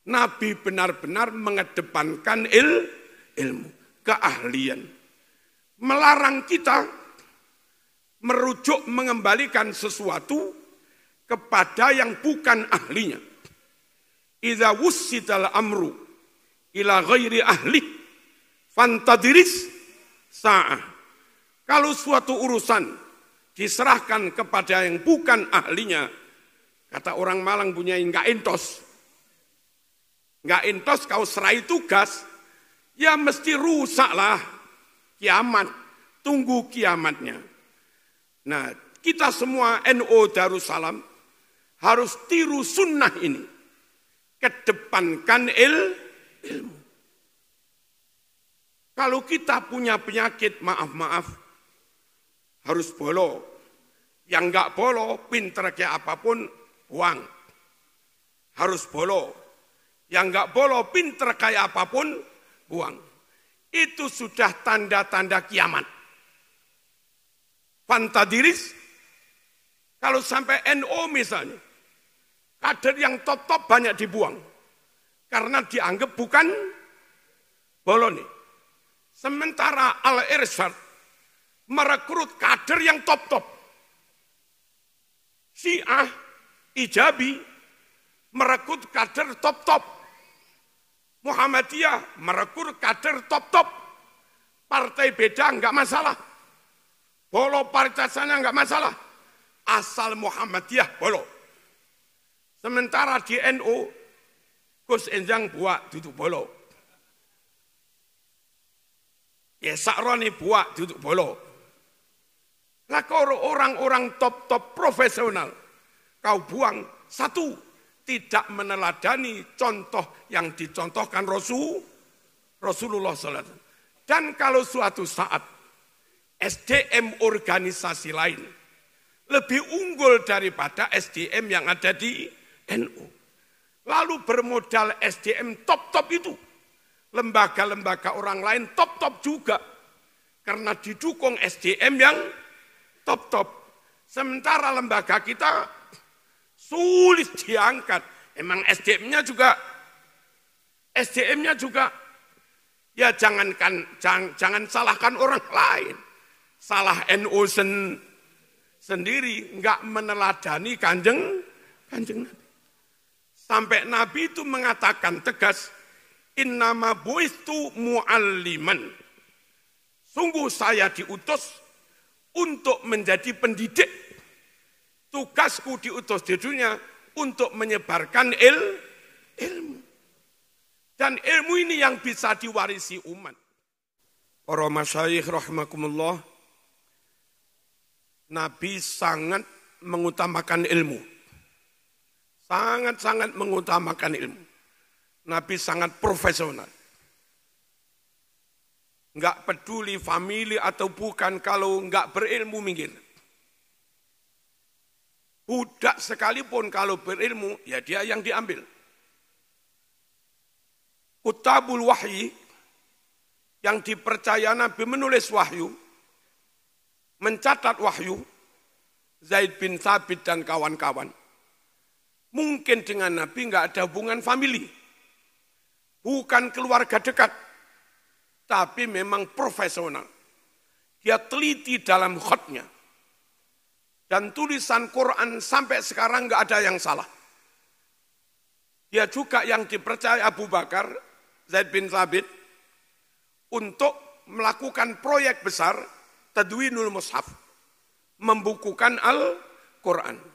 Nabi benar-benar mengedepankan ilmu, keahlian. Melarang kita merujuk mengembalikan sesuatu kepada yang bukan ahlinya. Idza wussidal amru ila ghairi ahli fantadiris sa'ah. Kalau suatu urusan diserahkan kepada yang bukan ahlinya, kata orang Malang punya enggak entos. Enggak entos kau serai tugas, ya mesti rusaklah kiamat. Tunggu kiamatnya. Nah, kita semua NU Darussalam harus tiru sunnah ini. Kedepankan ilmu. Kalau kita punya penyakit, maaf, harus bolo. Yang enggak bolo, pinter kayak apapun, buang. Harus bolo. Yang enggak bolo, pinter kayak apapun, buang. Itu sudah tanda-tanda kiamat. Fantadiris, kalau sampai NU misalnya, kader yang top-top banyak dibuang. Karena dianggap bukan boloni. Sementara Al-Irsyad merekrut kader yang top-top. Syiah, Ijabi, merekrut kader top-top. Muhammadiyah merekrut kader top-top. Partai beda enggak masalah. Bolo partai sana enggak masalah. Asal Muhammadiyah bolo. Sementara di NU, Gus Enjang buat duduk bolo. Ya Sakroni buat duduk bolo. Lah kalau orang-orang top-top profesional, kau buang satu, tidak meneladani contoh yang dicontohkan Rasulullah SAW. Dan kalau suatu saat SDM organisasi lain lebih unggul daripada SDM yang ada di NU. Lalu bermodal SDM top-top itu. Lembaga-lembaga orang lain top-top juga. Karena didukung SDM yang top-top. Sementara lembaga kita sulit diangkat. Emang SDM-nya juga. Ya jangan salahkan orang lain. Salah NU sendiri enggak meneladani kanjeng Nabi. Sampai Nabi itu mengatakan tegas, innama buistu mu'alliman. Sungguh saya diutus untuk menjadi pendidik. Tugasku diutus di dunia untuk menyebarkan ilmu. Dan ilmu ini yang bisa diwarisi umat. Para masyayikh rahimakumullah, Nabi sangat mengutamakan ilmu. Sangat-sangat mengutamakan ilmu. Nabi sangat profesional. Enggak peduli famili atau bukan, kalau enggak berilmu minggir. Budak sekalipun kalau berilmu, ya dia yang diambil. Kutabul wahyi, yang dipercaya Nabi menulis wahyu, mencatat wahyu, Zaid bin Thabit dan kawan-kawan. Mungkin dengan Nabi enggak ada hubungan famili. Bukan keluarga dekat. Tapi memang profesional. Dia teliti dalam khutnya. Dan tulisan Quran sampai sekarang enggak ada yang salah. Dia juga yang dipercaya Abu Bakar, Zaid bin Thabit, untuk melakukan proyek besar, Tadwinul Mushaf. Membukukan Al-Quran.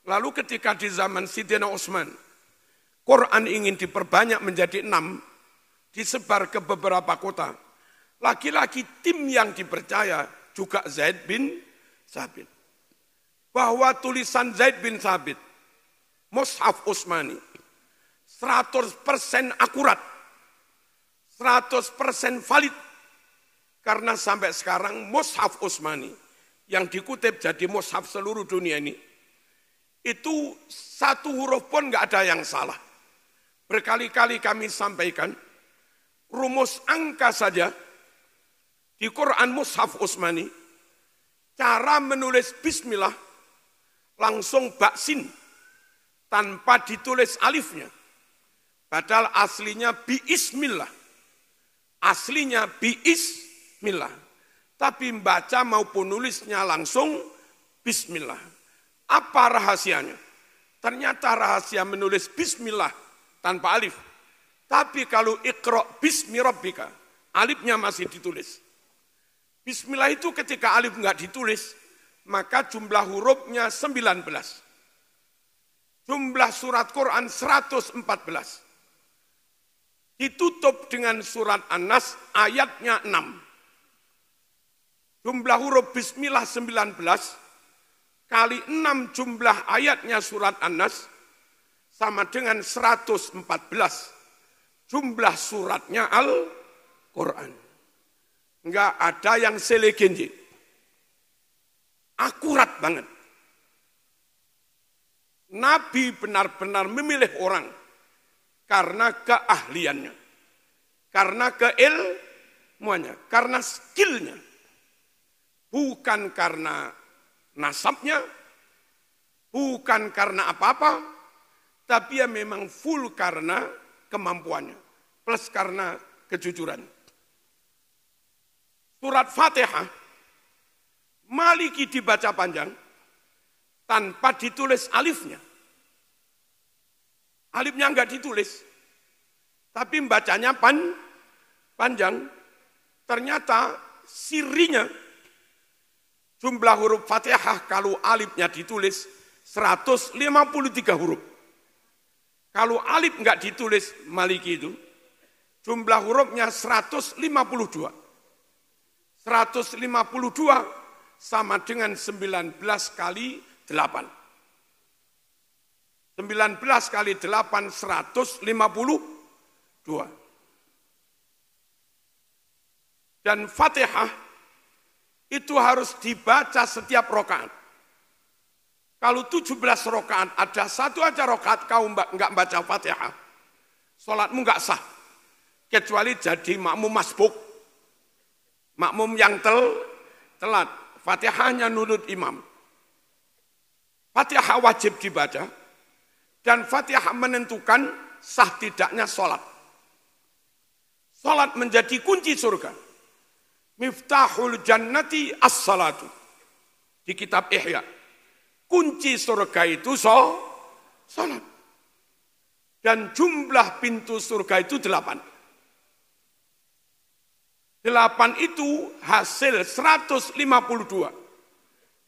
Lalu ketika di zaman Sidina Utsman, Quran ingin diperbanyak menjadi 6, disebar ke beberapa kota. Lagi-lagi tim yang dipercaya juga Zaid bin Thabit. Bahwa tulisan Zaid bin Thabit, Mushaf Utsmani, 100% akurat, 100% valid. Karena sampai sekarang Mushaf Utsmani, yang dikutip jadi Mushaf seluruh dunia ini, itu satu huruf pun enggak ada yang salah. Berkali-kali kami sampaikan, rumus angka saja di Quran Mushaf Utsmani, cara menulis bismillah langsung baksin tanpa ditulis alifnya. Padahal aslinya biismillah. Aslinya biismillah. Tapi membaca maupun nulisnya langsung bismillah. Apa rahasianya? Ternyata rahasia menulis bismillah tanpa alif. Tapi kalau iqra' bismi rabbika, alifnya masih ditulis. Bismillah itu ketika alif enggak ditulis, maka jumlah hurufnya 19. Jumlah surat Quran 114. Ditutup dengan surat An-Nas ayatnya 6. Jumlah huruf bismillah 19 kali 6 jumlah ayatnya surat An-Nas sama dengan 114 jumlah suratnya Al-Quran. Enggak ada yang selegenji. Akurat banget. Nabi benar-benar memilih orang karena keahliannya, karena keilmuannya, karena skillnya. Bukan karena nasabnya, bukan karena apa-apa, tapi ya memang full karena kemampuannya, plus karena kejujuran. Surat Fatihah, Maliki dibaca panjang, tanpa ditulis alifnya. Alifnya enggak ditulis, tapi bacanya panjang. Ternyata sirinya, jumlah huruf Fatihah kalau alifnya ditulis 153 huruf. Kalau alif enggak ditulis Maliki itu, jumlah hurufnya 152. 152 sama dengan 19 kali 8. 19 kali 8, 152. Dan Fatihah itu harus dibaca setiap rakaat. Kalau 17 rakaat, ada satu aja rakaat kau enggak baca Fatihah, sholatmu enggak sah. Kecuali jadi makmum masbuk. Makmum yang telat. Fatihahnya nurut imam. Fatihah wajib dibaca. Dan Fatihah menentukan sah tidaknya sholat. Sholat menjadi kunci surga. Miftahul jannati as-salatu. Di kitab Ihya. Kunci surga itu sholat. Dan jumlah pintu surga itu 8. 8 itu hasil 152.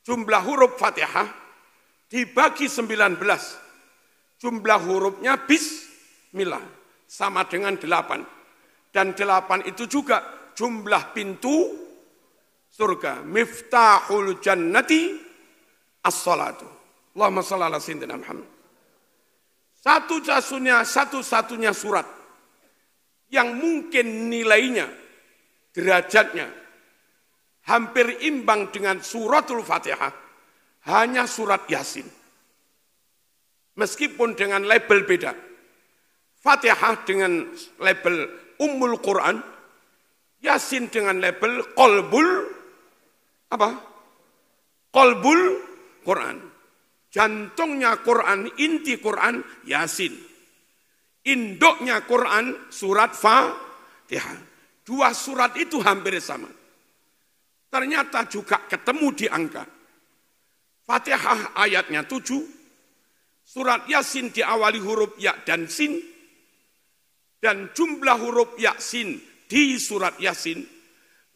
Jumlah huruf Fatihah dibagi 19. Jumlah hurufnya bismillah sama dengan 8. Dan 8 itu juga jumlah pintu surga. Miftahul jannati as-salatu. Allahumma shalli ala sayyidina Muhammad. Satu-satunya surat yang mungkin nilainya, derajatnya hampir imbang dengan suratul Fatihah hanya surat Yasin. Meskipun dengan label beda. Fatihah dengan label Ummul Quran, Yasin dengan label Qalbul Quran. Jantungnya Quran, inti Quran Yasin. Induknya Quran surat Fatihah. Dua surat itu hampir sama. Ternyata juga ketemu di angka. Fatihah ayatnya 7. Surat Yasin diawali huruf ya dan sin. Dan jumlah huruf Yasin di surat Yasin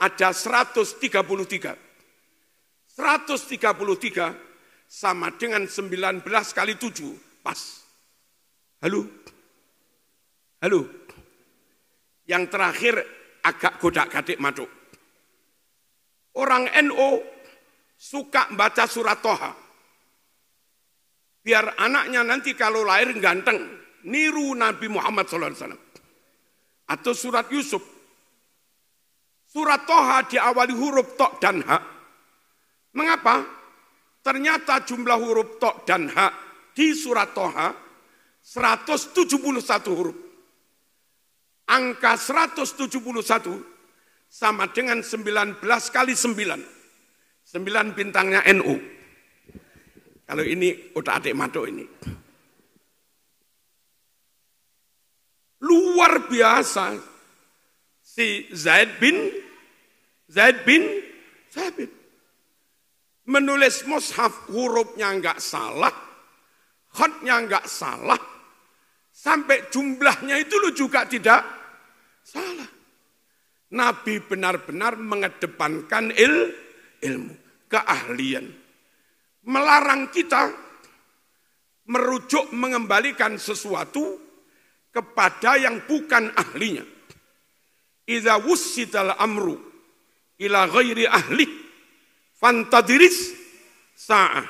ada 133. 133 sama dengan 19 kali 7. Pas. Halo? Yang terakhir agak godak-gadik maduk. Orang NU suka baca surat Toha. Biar anaknya nanti kalau lahir ganteng, niru Nabi Muhammad SAW. Atau surat Yusuf. Surat Toha diawali huruf tok dan ha. Mengapa? Ternyata jumlah huruf tok dan ha di surat Toha 171 huruf. Angka 171 sama dengan 19 kali 9. 9 bintangnya NU. Kalau ini udah adik maduk ini. luar biasa. Si Zaid bin Sabit. Menulis mushaf, hurufnya enggak salah, khatnya enggak salah, sampai jumlahnya itu juga tidak salah. Nabi benar-benar mengedepankan ilmu, keahlian. Melarang kita merujuk mengembalikan sesuatu kepada yang bukan ahlinya. Idza wussidal amru ila ghairi ahli fantadiris sa'ah.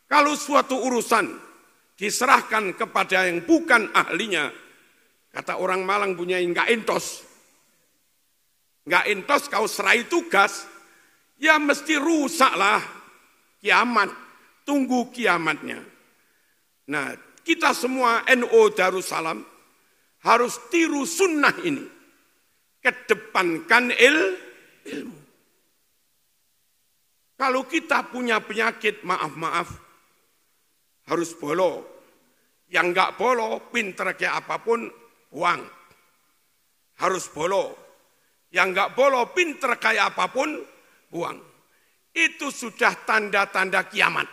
Kalau suatu urusan diserahkan kepada yang bukan ahlinya, kata orang Malang punya enggak entos. Enggak entos kau serai tugas, ya mesti rusaklah kiamat. Tunggu kiamatnya. Nah, kita semua NU Darussalam harus tiru sunnah ini. Kedepankan ilmu. Kalau kita punya penyakit, maaf, harus bolo. Yang enggak bolo, pinter kayak apapun, buang. Harus bolo. Yang enggak bolo, pinter kayak apapun, buang. Itu sudah tanda-tanda kiamat.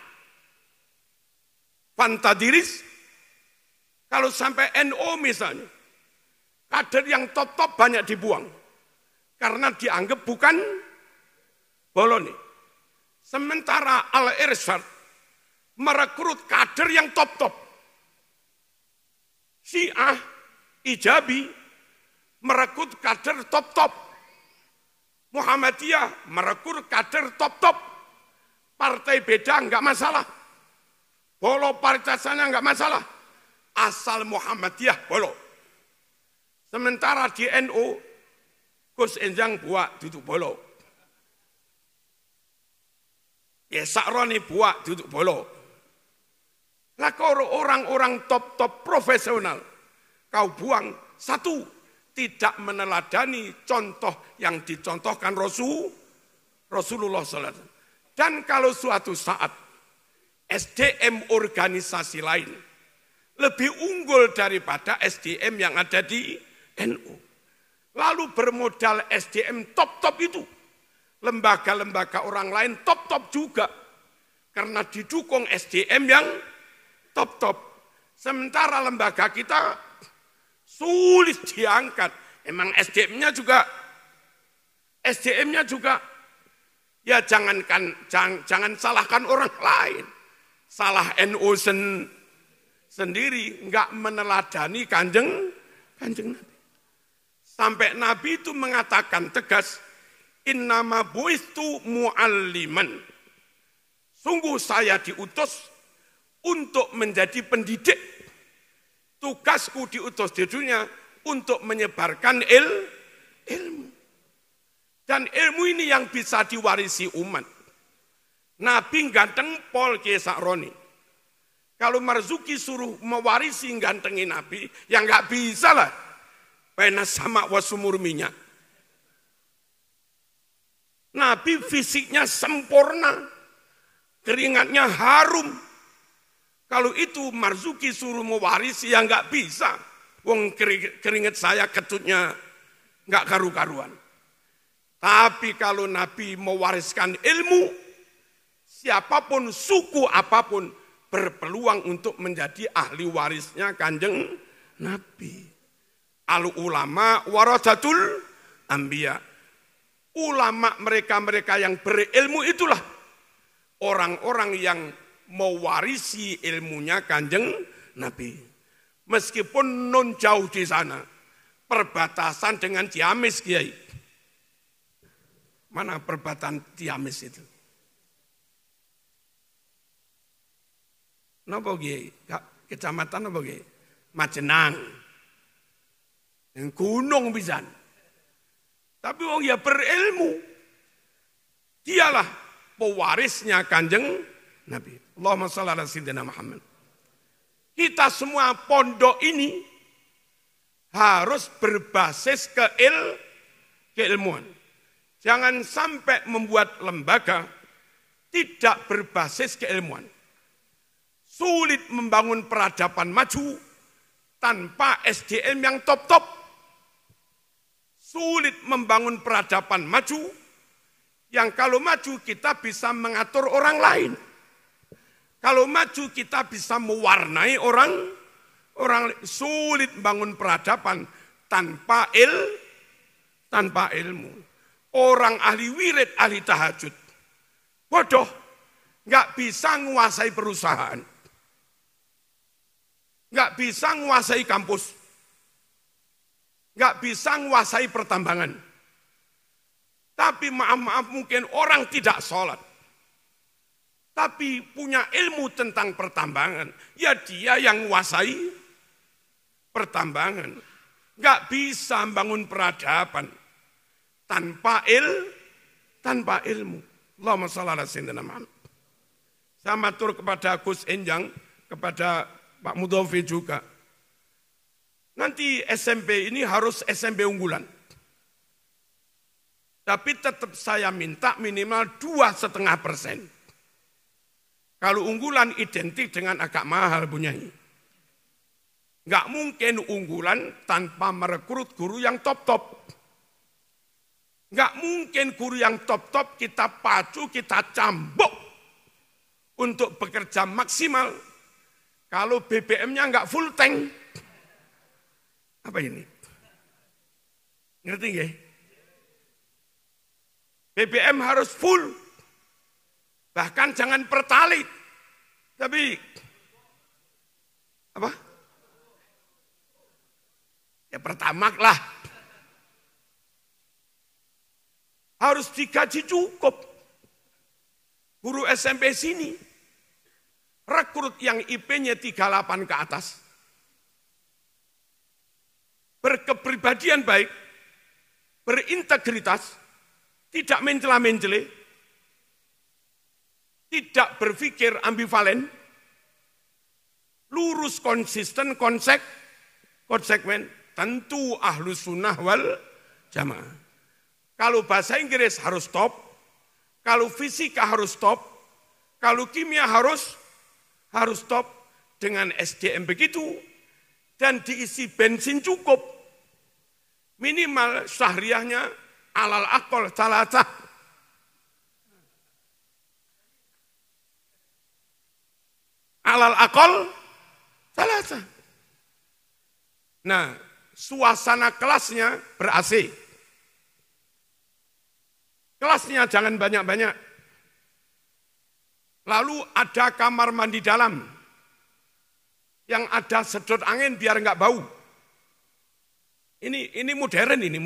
Fantadiris, kalau sampai NO misalnya, kader yang top-top banyak dibuang. Karena dianggap bukan boloni. Sementara Al-Irsyad merekrut kader yang top-top. Syiah, Ijabi merekrut kader top-top. Muhammadiyah merekrut kader top-top. Partai beda enggak masalah. Bolo partai sana enggak masalah. Asal Muhammadiyah bolo. Sementara di NU, Gus Enjang buat duduk bolo. Ya Sakroni buat duduk bolo. Lah kalau orang-orang top-top profesional, kau buang satu, tidak meneladani contoh yang dicontohkan Rasulullah SAW. Dan kalau suatu saat SDM organisasi lain lebih unggul daripada SDM yang ada di NU. Lalu bermodal SDM top-top itu. Lembaga-lembaga orang lain top-top juga. Karena didukung SDM yang top-top. Sementara lembaga kita sulit diangkat. Emang SDM-nya juga. Ya jangan salahkan orang lain. Salah NU sendiri enggak meneladani kanjeng Nabi. Sampai Nabi itu mengatakan tegas, innama buistu mu'alliman. Sungguh saya diutus untuk menjadi pendidik. Tugasku diutus di dunia untuk menyebarkan ilmu. Dan ilmu ini yang bisa diwarisi umat. Nabi ganteng pol Kiai Sakroni. Kalau Marzuki suruh mewarisi gantengin Nabi, ya nggak bisa lah. Pena sama wasumur minyak. Nabi fisiknya sempurna, keringatnya harum. Kalau itu Marzuki suruh mewarisi, ya nggak bisa. Wong keringat saya ketutnya nggak karu-karuan. Tapi kalau Nabi mewariskan ilmu, siapapun, suku apapun, berpeluang untuk menjadi ahli warisnya kanjeng Nabi. Al-ulama warasatul anbiya. Ulama mereka-mereka yang berilmu itulah orang-orang yang mewarisi ilmunya kanjeng Nabi. Meskipun non jauh di sana, perbatasan dengan Ciamis, Kiai. Mana perbatasan Ciamis itu? Napa Kiai? Kecamatan apa Kiai? Majenang. Yang gunung pisan. Tapi wong ya berilmu. Dialah pewarisnya kanjeng Nabi. Allahumma shalli ala sayyidina Muhammad. Kita semua pondok ini harus berbasis keilmuan. Jangan sampai membuat lembaga tidak berbasis keilmuan. Sulit membangun peradaban maju tanpa SDM yang top-top. sulit membangun peradaban maju, yang kalau maju kita bisa mengatur orang lain. Kalau maju kita bisa mewarnai orang sulit bangun peradaban tanpa ilmu. Orang ahli wirid, ahli tahajud, bodoh, nggak bisa menguasai perusahaan, nggak bisa menguasai kampus, nggak bisa menguasai pertambangan. Tapi maaf mungkin orang tidak sholat, tapi punya ilmu tentang pertambangan, ya dia yang menguasai pertambangan. Nggak bisa membangun peradaban tanpa ilmu. Allahumma shalli ala sayyidina Muhammad. Saya matur kepada Gus Enjang, kepada Pak Mudhofi juga. Nanti SMP ini harus SMP unggulan. Tapi tetap saya minta minimal 2,5%. Kalau unggulan identik dengan agak mahal bunyai. Nggak mungkin unggulan tanpa merekrut guru yang top-top. Nggak mungkin guru yang top-top kita pacu, kita cambuk untuk bekerja maksimal. Kalau BBM-nya nggak full tank. Apa ini? Ngerti nggak? BBM harus full. Bahkan jangan pertalite. Tapi apa? Ya pertamax lah. Harus digaji cukup. Guru SMP sini, rekrut yang IP-nya 38 ke atas. Berkepribadian baik, berintegritas, tidak mencela-mencele, tidak berpikir ambivalen, lurus, konsisten, konsekuen, tentu ahlus sunnah wal jamaah. Kalau bahasa Inggris harus top, kalau fisika harus top, kalau kimia harus top, dengan SDM begitu, dan diisi bensin cukup. Minimal syahriahnya alal aqal salasah. Alal aqal salasah. Nah, suasana kelasnya ber-AC. Kelasnya jangan banyak-banyak. Lalu ada kamar mandi dalam yang ada sedot angin biar enggak bau. Ini modern ini.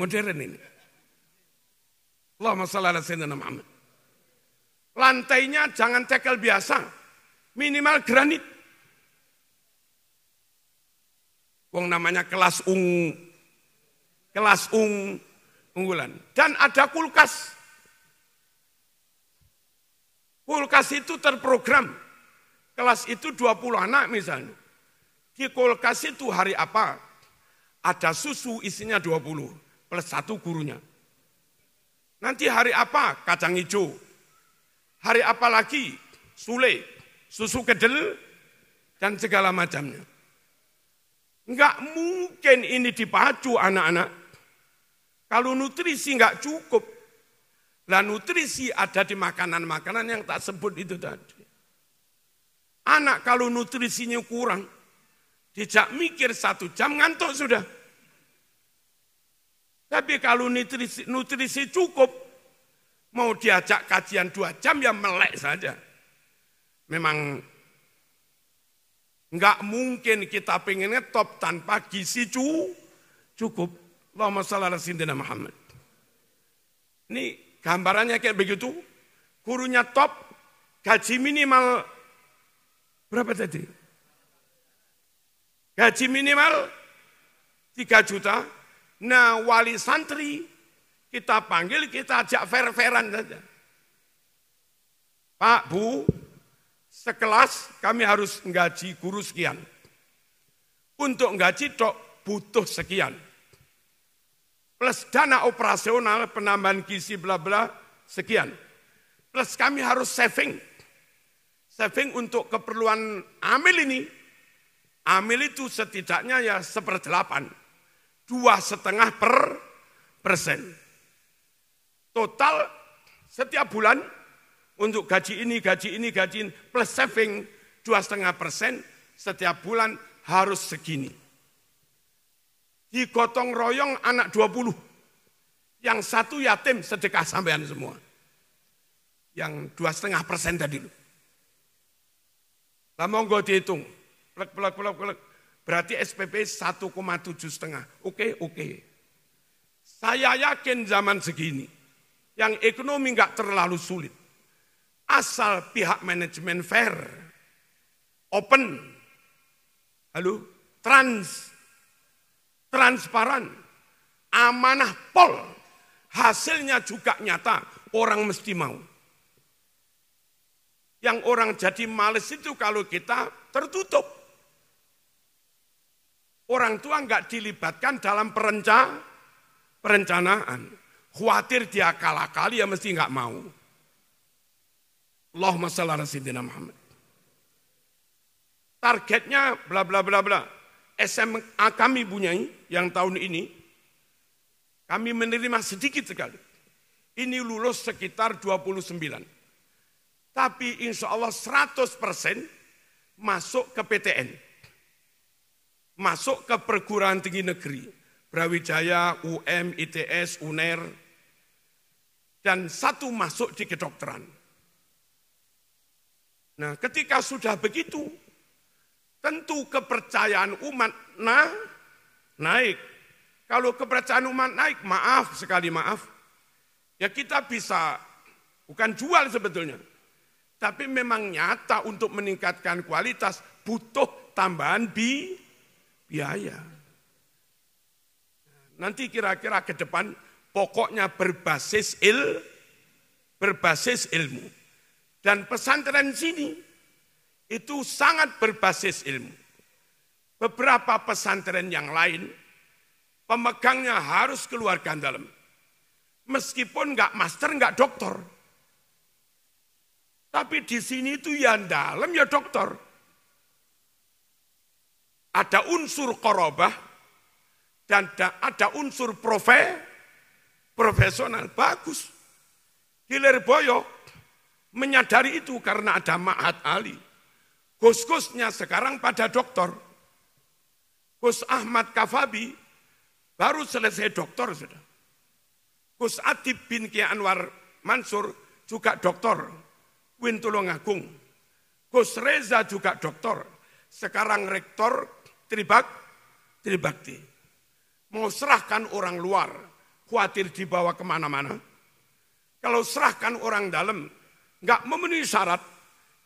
Allahumma shalli ala sayyidina Muhammad. Lantainya jangan cekel biasa, minimal granit. Wong namanya kelas unggulan. Dan ada kulkas. Kulkas itu terprogram. Kelas itu 20 anak misalnya. Di kulkas itu hari apa? Ada susu isinya 20 plus 1 gurunya. Nanti hari apa? Kacang hijau. Hari apa lagi? Sule, susu kedel, dan segala macamnya. Enggak mungkin ini dipacu anak-anak. Kalau nutrisi enggak cukup. Lah nutrisi ada di makanan-makanan yang tak sebut itu tadi. Anak kalau nutrisinya kurang, dijak mikir 1 jam ngantuk sudah. Tapi kalau nutrisi cukup, mau diajak kajian 2 jam ya melek saja. Memang enggak mungkin kita pengennya top tanpa gizi cukup. Allahumma shalli ala sayyidina Muhammad. Ini gambarannya kayak begitu, gurunya top, gaji minimal berapa tadi? Gaji minimal 3 juta. Nah, wali santri kita panggil, kita ajak fair-fairan saja. Pak, Bu, sekelas kami harus nggaji guru sekian. Untuk nggaji tok butuh sekian. Plus dana operasional, penambahan gizi bla bla sekian. Plus kami harus saving. Saving untuk keperluan amil ini. Amil itu setidaknya ya 1/8. 2,5 Total setiap bulan untuk gaji ini, plus saving 2,5%, setiap bulan harus segini. Digotong royong anak 20, yang satu yatim sedekah sampean semua. Yang 2,5% tadi. Lah monggo dihitung, plek. Berarti SPP 1,7,5. Oke. Saya yakin zaman segini, yang ekonomi nggak terlalu sulit. Asal pihak manajemen fair, open, transparan, amanah pol, hasilnya juga nyata, orang mesti mau. Yang orang jadi males itu kalau kita tertutup. Orang tua enggak dilibatkan dalam perencanaan. Khawatir dia kalah-kali ya mesti enggak mau. Allahumma shalli ala sayyidina Muhammad. Targetnya bla bla bla bla. SMA kami punya yang tahun ini, kami menerima sedikit sekali. Ini lulus sekitar 29. Tapi insya Allah 100% masuk ke PTN. Masuk ke perguruan tinggi negeri. Brawijaya, UM, ITS, UNER. Dan satu masuk di kedokteran. Nah ketika sudah begitu, tentu kepercayaan umat naik. Kalau kepercayaan umat naik, maaf, ya kita bisa, bukan jual sebetulnya. Tapi memang nyata untuk meningkatkan kualitas butuh tambahan biaya. Nanti kira-kira ke depan pokoknya berbasis ilmu. Dan pesantren sini itu sangat berbasis ilmu. Beberapa pesantren yang lain pemegangnya harus keluarga dalam. Meskipun enggak master, enggak doktor. Tapi di sini itu yang dalam ya dokter. Ada unsur qorobah dan ada unsur profesional. Bagus. Kilirboyo menyadari itu karena ada ma'had ali. Gus-gusnya sekarang pada dokter. Gus Ahmad Kafabi baru selesai dokter sudah. Gus Adib bin Kiai Anwar Mansur juga dokter. Win Tulungagung. Gus Reza juga dokter. Sekarang rektor Tribakti. Mau serahkan orang luar, khawatir dibawa kemana-mana. Kalau serahkan orang dalam, nggak memenuhi syarat,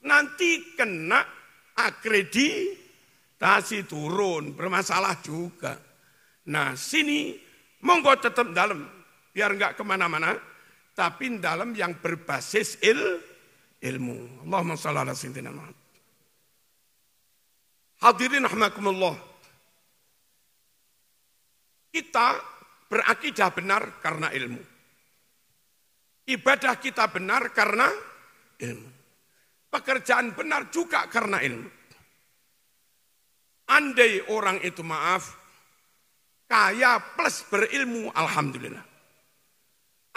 nanti kena akreditasi turun, bermasalah juga. Nah sini monggo tetap dalam, biar nggak kemana-mana, tapi dalam yang berbasis ilmu. Allahumma shalli ala sayyidina Muhammad. Hadirin rahimakumullah. Kita berakidah benar karena ilmu. Ibadah kita benar karena ilmu. Pekerjaan benar juga karena ilmu. Andai orang itu kaya plus berilmu, alhamdulillah.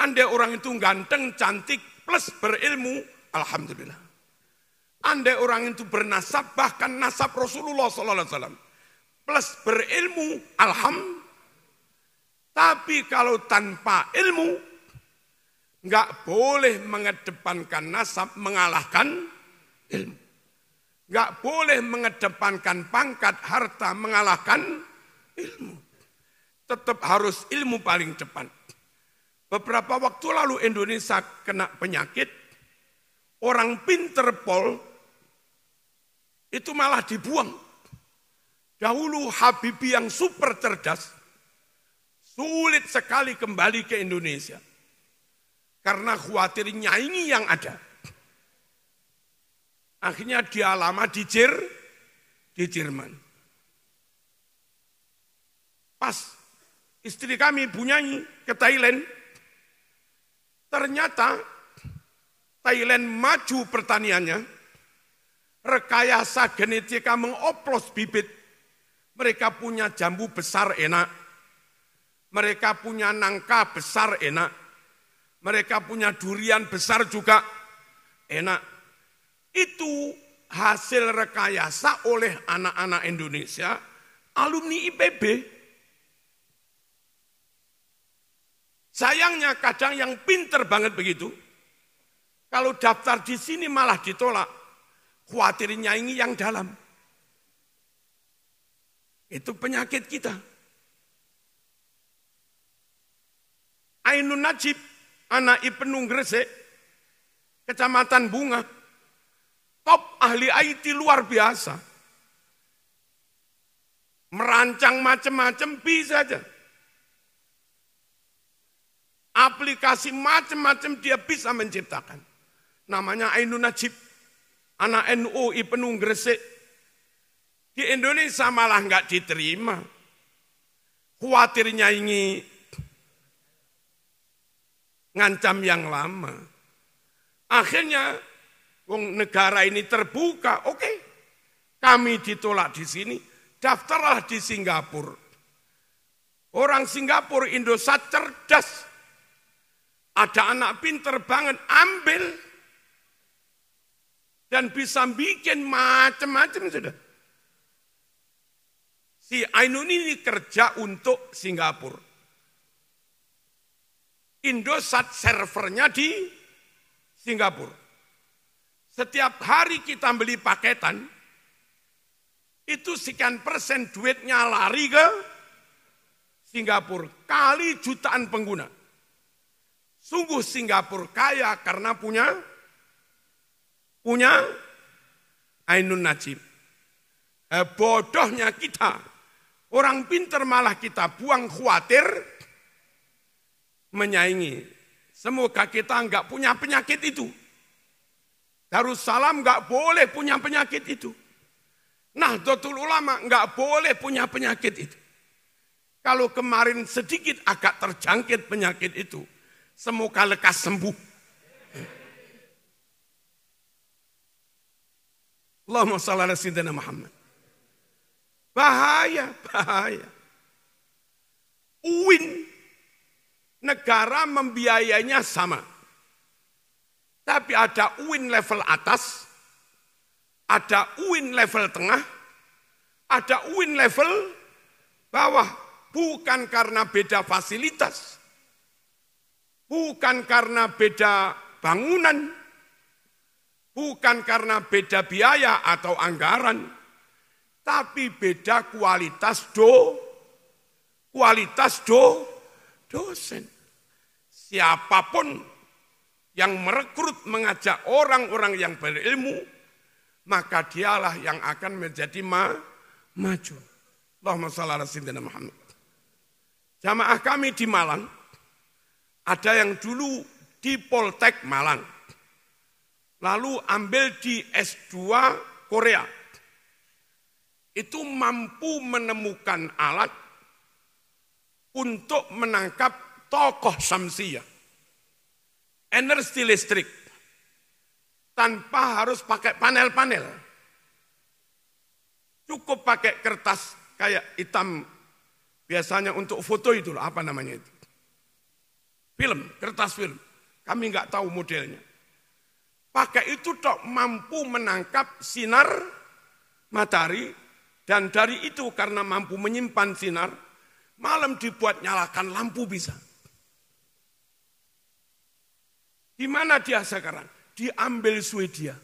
Andai orang itu ganteng, cantik plus berilmu, alhamdulillah. Andai orang itu bernasab, bahkan nasab Rasulullah SAW, plus berilmu, alhamdulillah. Tapi kalau tanpa ilmu, nggak boleh mengedepankan nasab mengalahkan ilmu. Nggak boleh mengedepankan pangkat, harta mengalahkan ilmu. Tetap harus ilmu paling depan. Beberapa waktu lalu Indonesia kena penyakit, orang pinter pol itu malah dibuang. Dahulu Habibie yang super cerdas, sulit sekali kembali ke Indonesia. Karena khawatir nyaingi yang ada. Akhirnya dia lama di Jerman. Pas istri kami bunyanyi ke Thailand, ternyata Thailand maju pertaniannya, rekayasa genetika mengoplos bibit, mereka punya jambu besar enak, Mereka punya nangka besar enak. Mereka punya durian besar juga enak. Itu hasil rekayasa oleh anak-anak Indonesia, alumni IPB. Sayangnya kadang yang pinter banget begitu, kalau daftar di sini malah ditolak, khawatir nyaingi yang dalam. Itu penyakit kita. Ainun Najib, anak Ibnu Gresik, Kecamatan Bunga, top ahli IT luar biasa. Merancang macam-macam bisa saja. Aplikasi macam-macam dia bisa menciptakan. Namanya Ainun Najib, anak NU Ibnu Gresik. Di Indonesia malah nggak diterima. Khawatirnya ini ngancam yang lama. Akhirnya negara ini terbuka, oke. Kami ditolak di sini, daftarlah di Singapura. Orang Singapura, Indosat cerdas. Ada anak pinter banget, ambil. Dan bisa bikin macam-macam sudah. Si Ainun ini kerja untuk Singapura. Indosat servernya di Singapura. Setiap hari kita beli paketan, itu sekian persen duitnya lari ke Singapura. Kali jutaan pengguna. Sungguh Singapura kaya karena punya Ainun Najib. Bodohnya kita, orang pinter malah kita buang khawatir menyaingi. Semoga kita enggak punya penyakit itu. Darussalam enggak boleh punya penyakit itu. Nahdlatul Ulama enggak boleh punya penyakit itu. Kalau kemarin sedikit agak terjangkit penyakit itu, semoga lekas sembuh. Allahumma shalli ala sayyidina Muhammad. Bahaya. UIN, negara membiayainya sama. Tapi ada UIN level atas, ada UIN level tengah, ada UIN level bawah. Bukan karena beda fasilitas, bukan karena beda bangunan, bukan karena beda biaya atau anggaran, tapi beda kualitas dosen. Siapapun yang merekrut mengajak orang-orang yang berilmu, maka dialah yang akan menjadi maju. Allahumma shalli ala sayyidina Muhammad. Jamaah kami di Malang, ada yang dulu di Poltek Malang, lalu ambil di S2 Korea. Itu mampu menemukan alat untuk menangkap tokoh Syamsiyah. Energi listrik. Tanpa harus pakai panel-panel. Cukup pakai kertas kayak hitam. Biasanya untuk foto itu, apa namanya itu? Film, kertas film. Kami nggak tahu modelnya. Pakai itu tok mampu menangkap sinar matahari, dan dari itu karena mampu menyimpan sinar, malam dibuat nyalakan lampu bisa. Di mana dia sekarang? Diambil Swedia.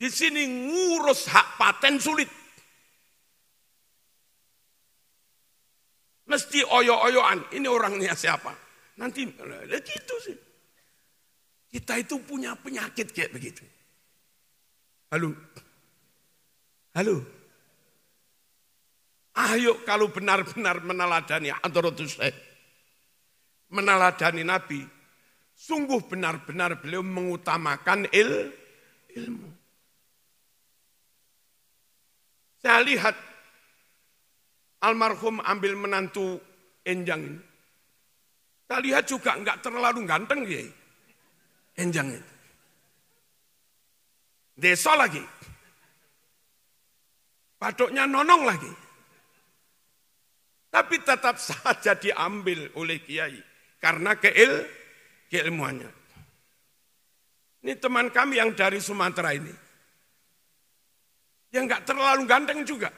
Di sini ngurus hak paten sulit. Mesti oyo-oyoan, ini orangnya siapa? Nanti, gitu sih. Kita itu punya penyakit kayak begitu. Halo? Ayo kalau benar-benar meneladani Hadratus Syekh, meneladani Nabi, sungguh benar-benar beliau mengutamakan ilmu. Saya lihat almarhum ambil menantu Enjang ini. Kita lihat juga enggak terlalu ganteng ya. Enjang itu. Desa lagi. Batuknya nonong lagi. Tapi tetap saja diambil oleh kiai karena keilmuannya. Ini teman kami yang dari Sumatera ini. Yang enggak terlalu ganteng juga.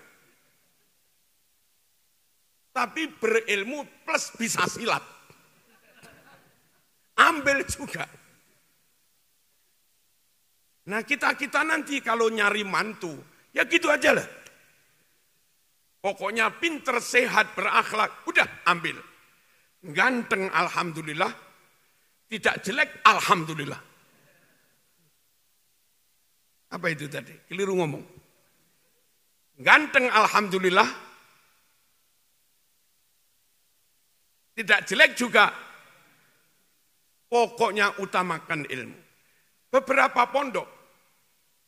Tapi berilmu plus bisa silat. Ambil juga. Nah kita nanti kalau nyari mantu, ya gitu aja lah. Pokoknya pinter, sehat, berakhlak, udah ambil. Ganteng alhamdulillah, tidak jelek alhamdulillah. Apa itu tadi? Keliru ngomong. Ganteng alhamdulillah, tidak jelek juga. Pokoknya utamakan ilmu. Beberapa pondok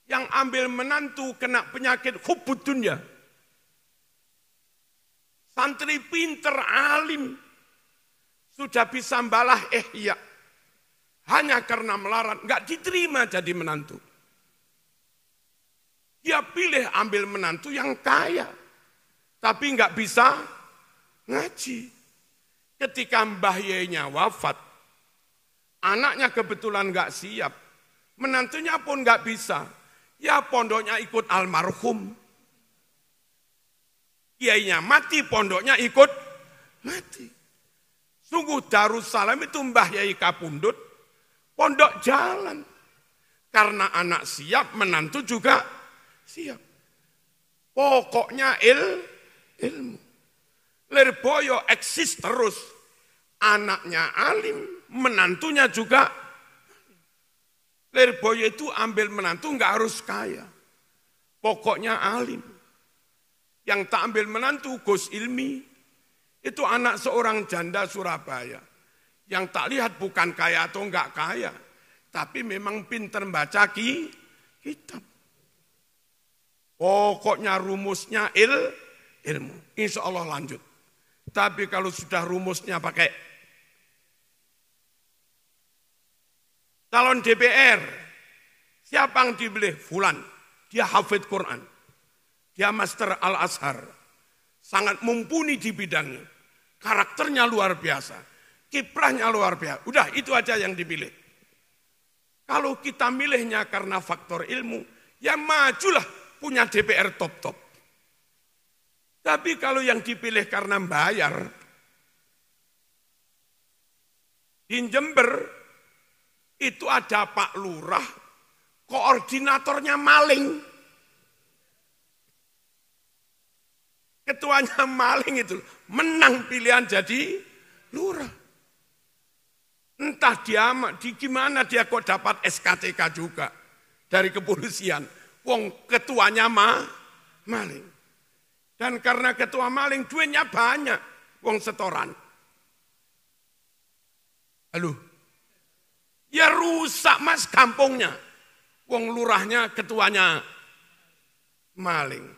yang ambil menantu kena penyakit hubbud dunya. Santri pinter, alim, sudah bisa membalah ihya. Hanya karena melarat, enggak diterima jadi menantu. Dia pilih ambil menantu yang kaya, tapi enggak bisa ngaji. Ketika mbah yenya wafat, anaknya kebetulan enggak siap, menantunya pun enggak bisa. Ya pondoknya ikut almarhum. Kiainya mati, pondoknya ikut mati. Sungguh Darussalam itu Mbah Yai Kapundut, pondok jalan. Karena anak siap, menantu juga siap. Pokoknya ilmu. Lirboyo eksis terus. Anaknya alim, menantunya juga. Lirboyo itu ambil menantu enggak harus kaya. Pokoknya alim. Yang tak ambil menantu Gus Ilmi, itu anak seorang janda Surabaya. Yang tak lihat bukan kaya atau enggak kaya, tapi memang pinter baca kitab. Pokoknya rumusnya ilmu. Insya Allah lanjut. Tapi kalau sudah rumusnya pakai calon DPR, siapa yang dipilih? Fulan, dia hafid Quran. Dia master Al-Azhar, sangat mumpuni di bidangnya. Karakternya luar biasa, kiprahnya luar biasa. Udah itu aja yang dipilih. Kalau kita milihnya karena faktor ilmu, ya majulah punya DPR top-top. Tapi kalau yang dipilih karena bayar, di Jember itu ada Pak Lurah, koordinatornya maling. Ketuanya maling itu, menang pilihan jadi lurah. Entah dia di gimana dia kok dapat SKTK juga dari kepolisian. Wong ketuanya maling. Dan karena ketua maling duitnya banyak, wong setoran. Halo. Ya rusak mas kampungnya. Wong lurahnya ketuanya maling.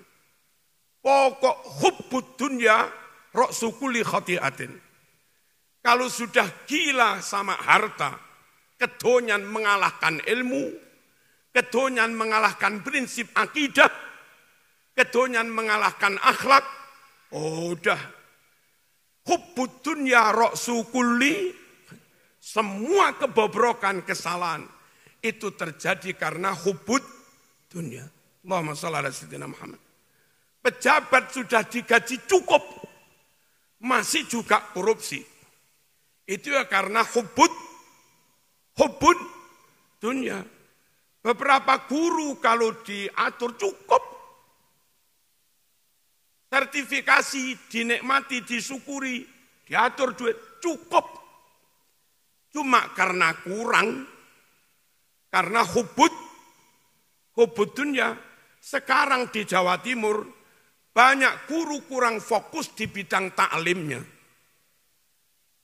Pokok hubbud dunya ra'su kulli khati'atin. Kalau sudah gila sama harta, kedonyan mengalahkan ilmu, kedonyan mengalahkan prinsip akidah, kedonyan mengalahkan akhlak, udah. Hubbud dunya ra'su kulli, semua kebobrokan, kesalahan itu terjadi karena hubbud dunya. Allahumma shalli ala sayyidina Muhammad. Pejabat sudah digaji cukup, masih juga korupsi. Itu ya karena hubbud dunia. Beberapa guru kalau diatur cukup, sertifikasi dinikmati, disyukuri, diatur duit cukup. Cuma karena kurang, karena hubbud dunia. Sekarang di Jawa Timur, banyak guru kurang fokus di bidang taklimnya.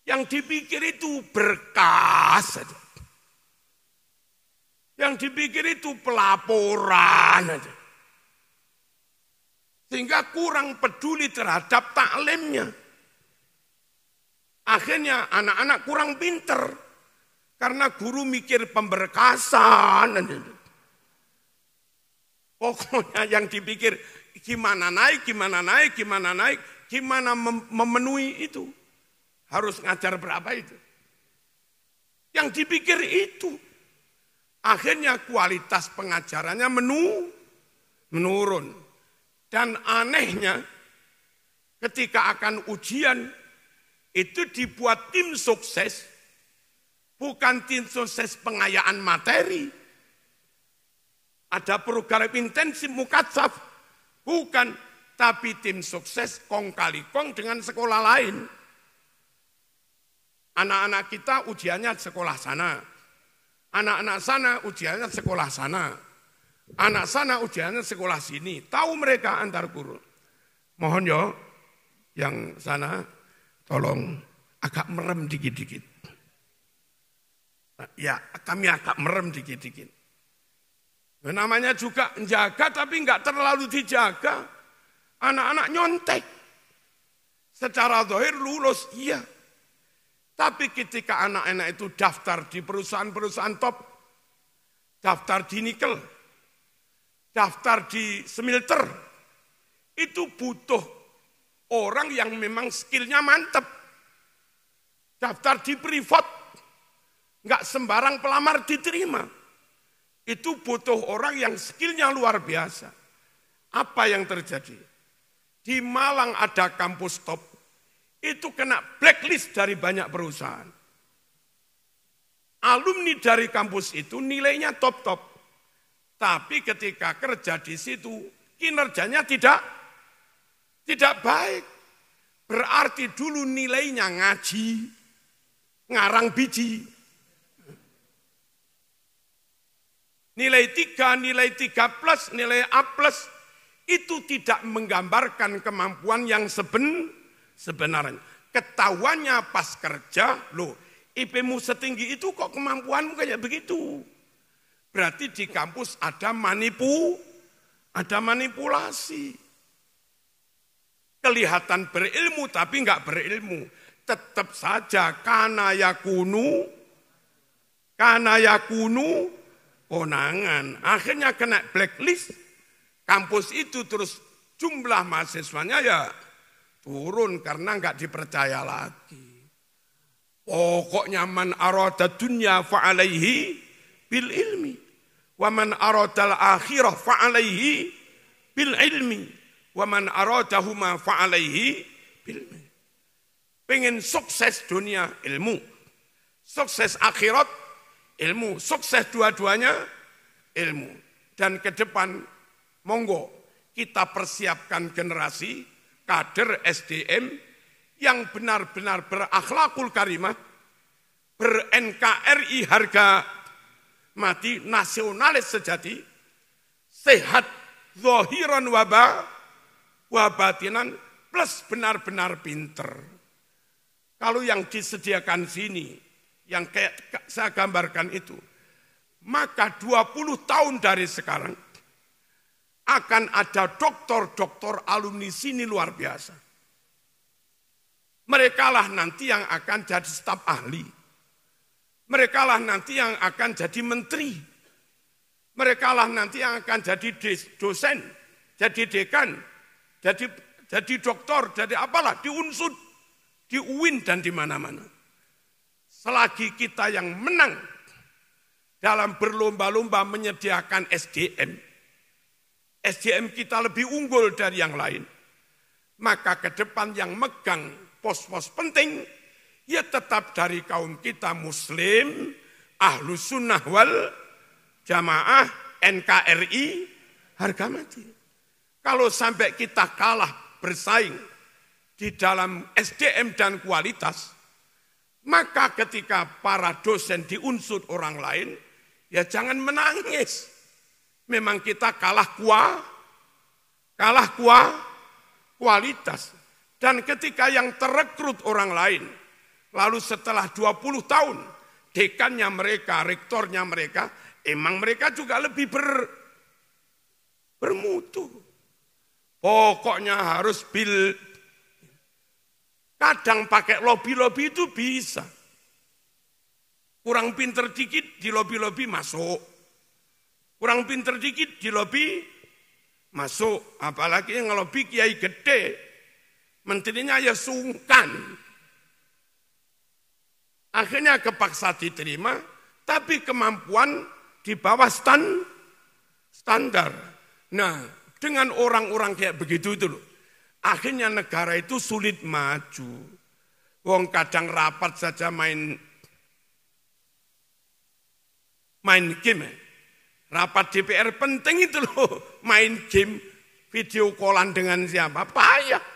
Yang dipikir itu berkah saja. Yang dipikir itu pelaporan saja. Sehingga kurang peduli terhadap taklimnya. Akhirnya anak-anak kurang pinter. Karena guru mikir pemberkasan. Pokoknya yang dipikir gimana naik, gimana memenuhi itu? Harus ngajar berapa itu? Yang dipikir itu. Akhirnya kualitas pengajarannya menurun. Dan anehnya ketika akan ujian itu dibuat tim sukses, bukan tim sukses pengayaan materi. Ada program intensif mukatsaf, bukan, tapi tim sukses kong kali kong dengan sekolah lain. Anak-anak kita ujiannya sekolah sana. Anak-anak sana ujiannya sekolah sana. Anak sana ujiannya sekolah sini. Tahu mereka antar guru. Mohon yo, yang sana tolong agak merem dikit-dikit. Ya, kami agak merem dikit-dikit. Namanya juga menjaga tapi enggak terlalu dijaga. Anak-anak nyontek. Secara zahir lulus, iya. Tapi ketika anak-anak itu daftar di perusahaan-perusahaan top, daftar di nikel, daftar di smelter, itu butuh orang yang memang skillnya mantep. Daftar di privat, enggak sembarang pelamar diterima. Itu butuh orang yang skillnya luar biasa. Apa yang terjadi? Di Malang ada kampus top, itu kena blacklist dari banyak perusahaan. Alumni dari kampus itu nilainya top-top. Tapi ketika kerja di situ, kinerjanya tidak baik. Berarti dulu nilainya ngaji, ngarang biji. Nilai 3, nilai 3 plus, nilai A plus, itu tidak menggambarkan kemampuan yang sebenarnya. Ketahuannya pas kerja, loh IP-mu setinggi itu kok kemampuanmu kayak begitu. Berarti di kampus ada manipulasi. Kelihatan berilmu tapi enggak berilmu. Tetap saja kana yakunu konangan. Akhirnya kena blacklist. Kampus itu terus jumlah mahasiswanya ya turun karena enggak dipercaya lagi. Pokoknya man arada dunya fa'alaihi bil ilmi. Wa man arada al-akhirah fa'alaihi bil ilmi. Wa man aradahuma fa'alaihi bil ilmi. Pengen sukses dunia, ilmu. Sukses akhirat, ilmu. Sukses dua-duanya, ilmu. Dan ke depan, monggo kita persiapkan generasi kader SDM yang benar-benar berakhlakul karimah, ber-NKRI harga mati, nasionalis sejati, sehat, zahiran wabatinan, plus benar-benar pinter. Kalau yang disediakan sini, yang kayak saya gambarkan itu, maka 20 tahun dari sekarang, akan ada doktor-doktor alumni sini luar biasa. Mereka lah nanti yang akan jadi staf ahli. Mereka lah nanti yang akan jadi menteri. Mereka lah nanti yang akan jadi dosen, jadi dekan, jadi doktor, jadi apalah, di Unsud, di UIN dan di mana-mana. Selagi kita yang menang dalam berlomba-lomba menyediakan SDM kita lebih unggul dari yang lain, maka ke depan yang megang pos-pos penting, ya tetap dari kaum kita Muslim, Ahlus Sunnah wal Jamaah, NKRI, harga mati. Kalau sampai kita kalah bersaing di dalam SDM dan kualitas, maka ketika para dosen diunsur orang lain, ya jangan menangis. Memang kita kalah kualitas. Dan ketika yang terekrut orang lain, lalu setelah 20 tahun, dekannya mereka, rektornya mereka, emang mereka juga lebih bermutu. Pokoknya harus kadang pakai lobby-lobby itu bisa. Kurang pinter dikit di lobby-lobby masuk. Kurang pinter dikit di lobby masuk. Apalagi yang ngelobi kiai gede. Menterinya ya sungkan. Akhirnya kepaksa diterima, tapi kemampuan di bawah standar. Nah, dengan orang-orang kayak begitu itu loh, akhirnya negara itu sulit maju. Wong kadang rapat saja main game. Rapat DPR penting itu loh, main game, video callan dengan siapa, payah.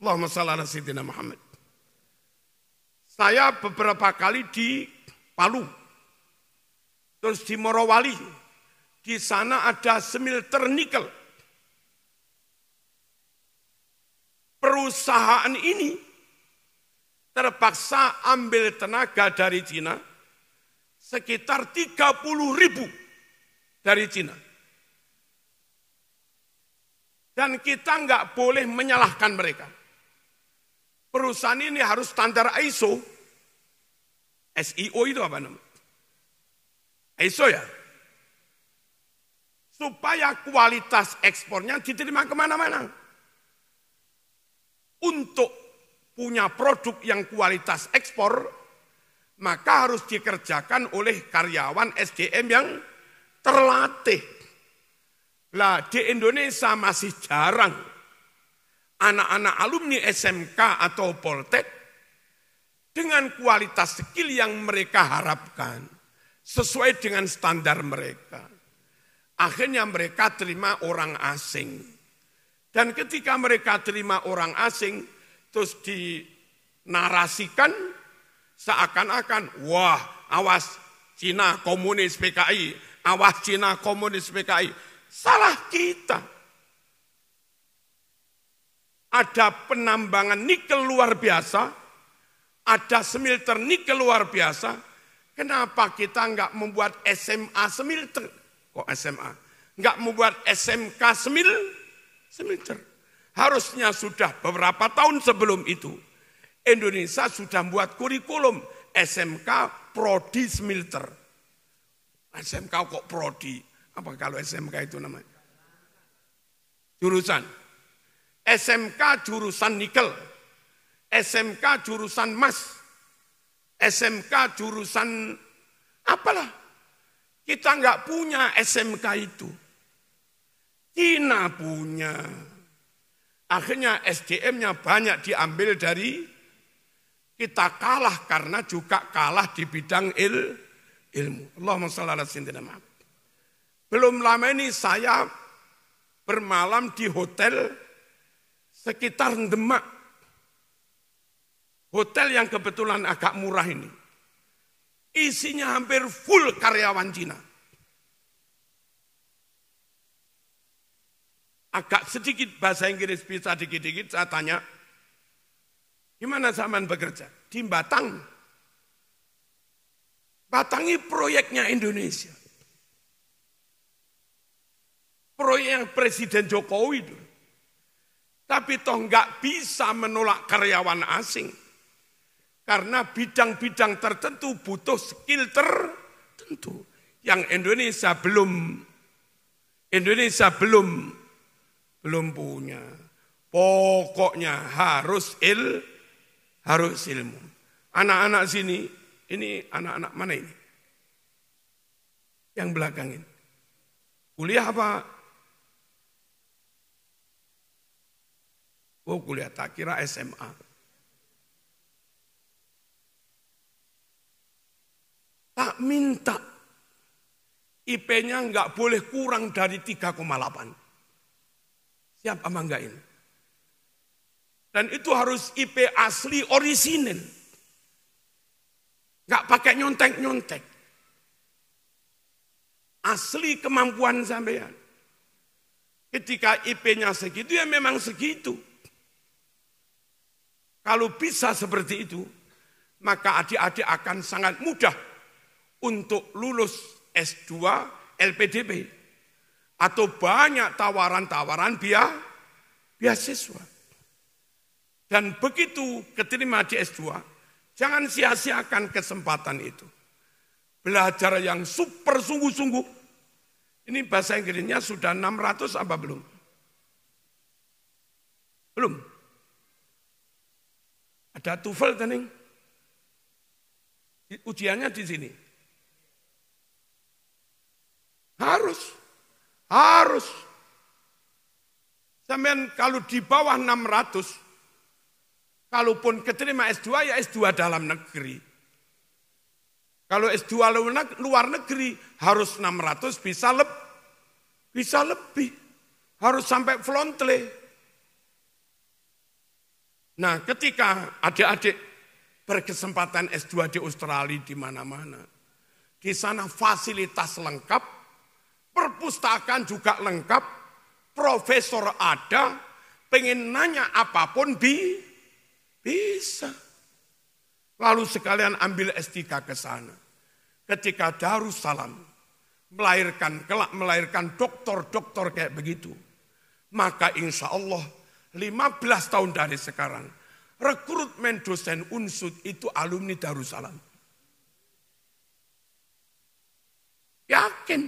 Allahumma shalli ala sayyidina Muhammad. Saya beberapa kali di Palu, terus di Morowali, di sana ada smelter nikel. Perusahaan ini terpaksa ambil tenaga dari Cina, sekitar 30.000 dari Cina. Dan kita nggak boleh menyalahkan mereka. Perusahaan ini harus standar ISO. SIO itu apa namanya? ISO ya? Supaya kualitas ekspornya diterima kemana-mana. Untuk punya produk yang kualitas ekspor, maka harus dikerjakan oleh karyawan SDM yang terlatih. Lah di Indonesia masih jarang anak-anak alumni SMK atau Poltek dengan kualitas skill yang mereka harapkan sesuai dengan standar mereka. Akhirnya mereka terima orang asing. Dan ketika mereka terima orang asing, terus dinarasikan seakan-akan, wah awas Cina komunis PKI, awas Cina komunis PKI. Salah kita. Ada penambangan nikel luar biasa, ada smelter nikel luar biasa. Kenapa kita enggak membuat SMA smelter? Kok SMA? Enggak membuat SMK smelter. Harusnya sudah beberapa tahun sebelum itu, Indonesia sudah membuat kurikulum SMK Prodi Smelter. SMK kok Prodi? Apa kalau SMK itu namanya? Jurusan. SMK jurusan nikel, SMK jurusan emas, SMK jurusan apalah. Kita enggak punya SMK itu. Cina punya. Akhirnya SDM-nya banyak diambil dari kita, kalah karena juga kalah di bidang ilmu. Allahumma shalli ala sayyidina Muhammad. Belum lama ini saya bermalam di hotel sekitar Demak. Hotel yang kebetulan agak murah ini. Isinya hampir full karyawan Cina. Agak sedikit bahasa Inggris bisa dikit-dikit, saya tanya, gimana zaman bekerja? Di Batang. Batang ini proyeknya Indonesia. Proyek Presiden Jokowi itu. Tapi toh nggak bisa menolak karyawan asing. Karena bidang-bidang tertentu butuh skill tertentu. Yang Indonesia belum punya. Pokoknya harus ilmu. Anak-anak sini, ini anak-anak mana ini? Yang belakang ini. Kuliah apa? Oh kuliah, tak kira SMA. Tak minta. IP-nya enggak boleh kurang dari 3,8. Siap apa enggak ini? Dan itu harus IP asli orisinil. Enggak pakai nyontek-nyontek. Asli kemampuan sampean. Ketika IP-nya segitu ya memang segitu. Kalau bisa seperti itu, maka adik-adik akan sangat mudah untuk lulus S2 LPDP. Atau banyak tawaran-tawaran beasiswa. Dan begitu keterima di S2, jangan sia-siakan kesempatan itu. Belajar yang super sungguh-sungguh. Ini bahasa Inggrisnya sudah 600 apa belum? Belum. Ada TOEFL tening. Ujiannya di sini. Harus. Sampean kalau di bawah 600, kalaupun keterima S2 ya S2 dalam negeri. Kalau S2 luar negeri harus 600 bisa lebih. Harus sampai Flontle. Nah, ketika adik-adik berkesempatan S2 di Australia di mana-mana, di sana fasilitas lengkap, perpustakaan juga lengkap, profesor ada, pengen nanya apapun bisa. Lalu sekalian ambil S3 ke sana. Ketika Darussalam melahirkan doktor-doktor kayak begitu, maka insya Allah 15 tahun dari sekarang, rekrutmen dosen UNSUD itu alumni Darussalam. Yakin.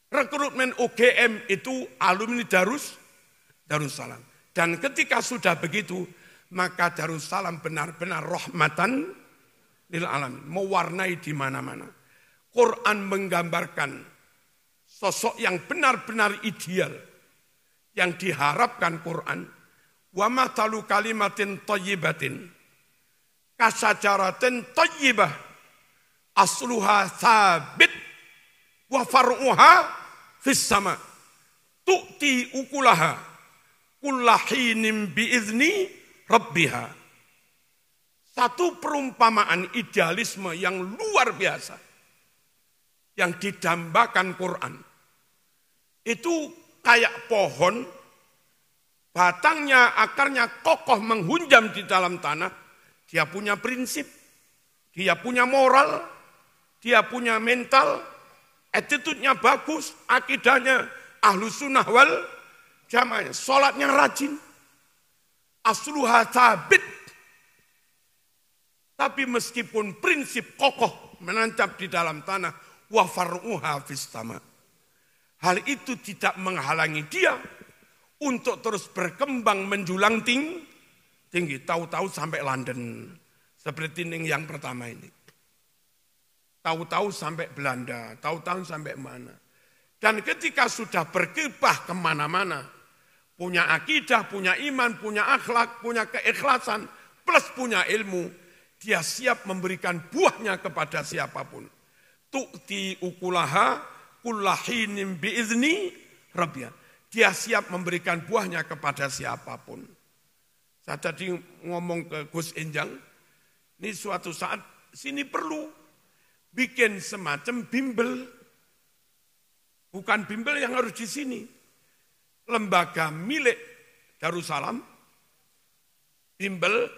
Rekrutmen UGM itu alumni Darussalam. Dan ketika sudah begitu, maka Darussalam benar-benar rahmatan lil alamin, mewarnai di mana-mana. Quran menggambarkan sosok yang benar-benar ideal, yang diharapkan Quran. Wa matalu kalimatin thayyibatin kasajaratin thayyibah asluha sabit wa far'uha fis sama tu'ti ukulaha kullahinin biizni rabbiha. Satu perumpamaan idealisme yang luar biasa yang didambakan Quran. Itu kayak pohon, batangnya, akarnya kokoh menghunjam di dalam tanah. Dia punya prinsip, dia punya moral, dia punya mental, attitude-nya bagus, akidahnya ahlus sunnah wal jamaah, sholatnya rajin, asluha sabit. Tapi meskipun prinsip kokoh menancap di dalam tanah, wa far'uha fis sama. Hal itu tidak menghalangi dia untuk terus berkembang menjulang tinggi. Tahu-tahu sampai London. Seperti yang pertama ini. Tahu-tahu sampai Belanda, tahu-tahu sampai mana. Dan ketika sudah berkiprah kemana-mana, punya akidah, punya iman, punya akhlak, punya keikhlasan, plus punya ilmu, dia siap memberikan buahnya kepada siapapun. Tu'ti ukulaha kullahinin biizni rabbiha. Dia siap memberikan buahnya kepada siapapun. Saya tadi ngomong ke Gus Enjang, ini suatu saat sini perlu bikin semacam bimbel. Bukan bimbel yang harus di sini. Lembaga milik Darussalam, bimbel,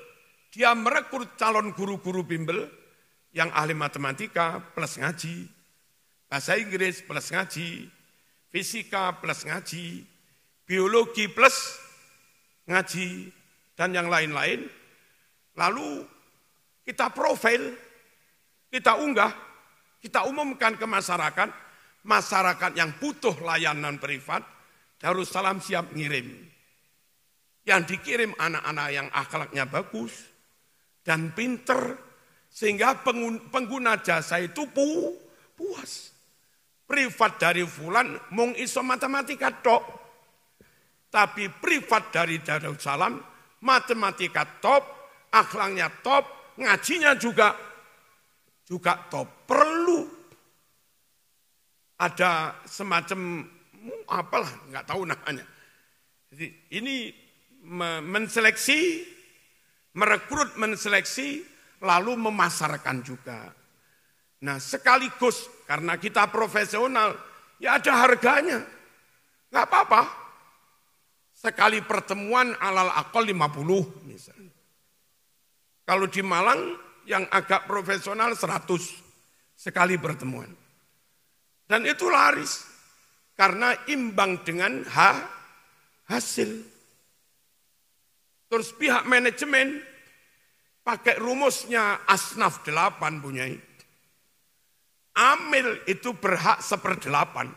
dia merekrut calon guru-guru bimbel yang ahli matematika plus ngaji, bahasa Inggris plus ngaji, fisika plus ngaji, biologi plus ngaji, dan yang lain-lain. Lalu kita profil, kita unggah, kita umumkan ke masyarakat, masyarakat yang butuh layanan privat, Darussalam siap ngirim. Yang dikirim anak-anak yang akhlaknya bagus dan pinter, sehingga pengguna jasa itu puas. Privat dari fulan mung iso matematika tok. Tapi privat dari Darussalam matematika top, akhlaknya top, ngajinya juga top. Perlu ada semacam apalah, nggak tahu namanya. Jadi ini menseleksi, merekrut, menseleksi, lalu memasarkan juga. Nah sekaligus karena kita profesional, ya ada harganya. Nggak apa-apa. Sekali pertemuan alal aqal 50 misalnya. Kalau di Malang yang agak profesional 100 sekali pertemuan. Dan itu laris. Karena imbang dengan hasil. Terus pihak manajemen pakai rumusnya Asnaf 8 punya. Amil itu berhak 1/8.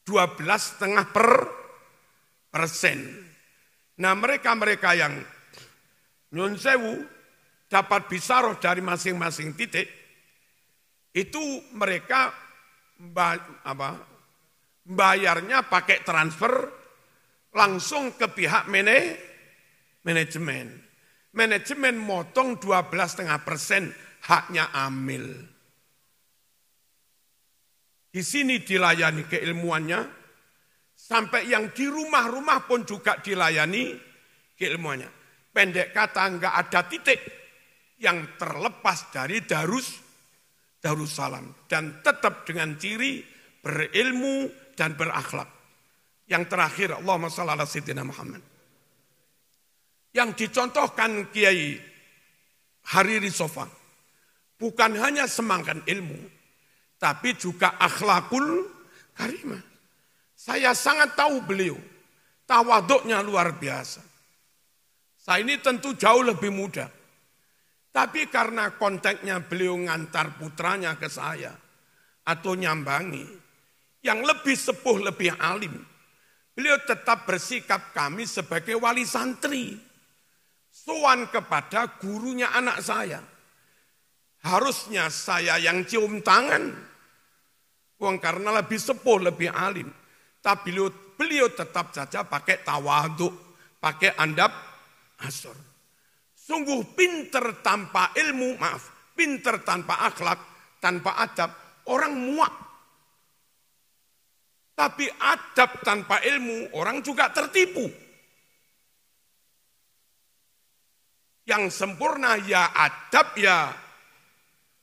12,5%. Nah mereka-mereka yang nyun sewu dapat bisaroh dari masing-masing titik, itu mereka bayarnya pakai transfer langsung ke pihak manajemen. Manajemen motong 12,5% haknya amil. Di sini dilayani keilmuannya, sampai yang di rumah-rumah pun juga dilayani keilmuannya. Pendek kata enggak ada titik yang terlepas dari Darussalam. Dan tetap dengan ciri berilmu dan berakhlak. Yang terakhir, Allahumma shalli ala sayyidina Muhammad. Yang dicontohkan Kiai Hariri Sofa, bukan hanya semangat ilmu, tapi juga akhlakul karimah. Saya sangat tahu beliau, tawaduknya luar biasa. Saya ini tentu jauh lebih muda. Tapi karena kontaknya beliau ngantar putranya ke saya, atau nyambangi, yang lebih sepuh, lebih alim, beliau tetap bersikap kami sebagai wali santri. Sowan kepada gurunya anak saya. Harusnya saya yang cium tangan. Karena lebih sepuh, lebih alim. Tapi beliau tetap saja pakai tawaduk, pakai andap asor. Sungguh pinter tanpa ilmu, pinter tanpa akhlak, tanpa adab, orang muak. Tapi adab tanpa ilmu, orang juga tertipu. Yang sempurna ya adab, ya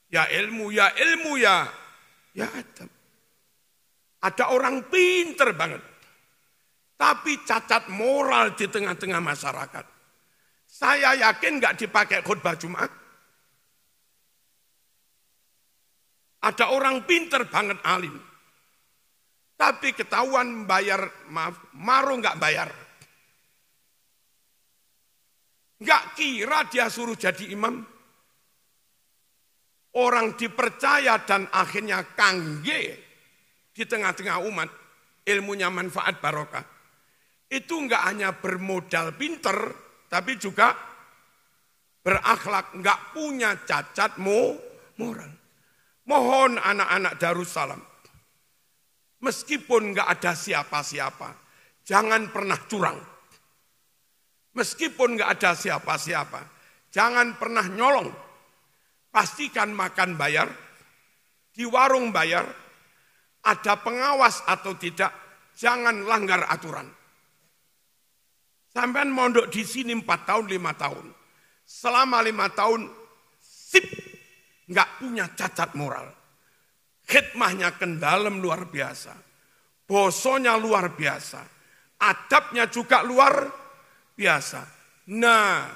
ilmu, ya adab. Ada orang pinter banget, tapi cacat moral di tengah-tengah masyarakat. Saya yakin nggak dipakai khutbah Jumat. Ada orang pinter banget alim, tapi ketahuan bayar, maru nggak bayar. Nggak kira dia suruh jadi imam. Orang dipercaya dan akhirnya kangge di tengah-tengah umat, ilmunya manfaat barokah. Itu nggak hanya bermodal pinter, tapi juga berakhlak, nggak punya cacat moral. Mohon anak-anak Darussalam, meskipun nggak ada siapa-siapa, jangan pernah curang. Meskipun nggak ada siapa-siapa, jangan pernah nyolong. Pastikan makan bayar, di warung bayar, ada pengawas atau tidak, jangan langgar aturan. Sampai mondok di sini 4 tahun, 5 tahun. Selama 5 tahun, sip, nggak punya cacat moral. Khidmahnya kendalem luar biasa. Bosonya luar biasa. Adabnya juga luar biasa. Nah,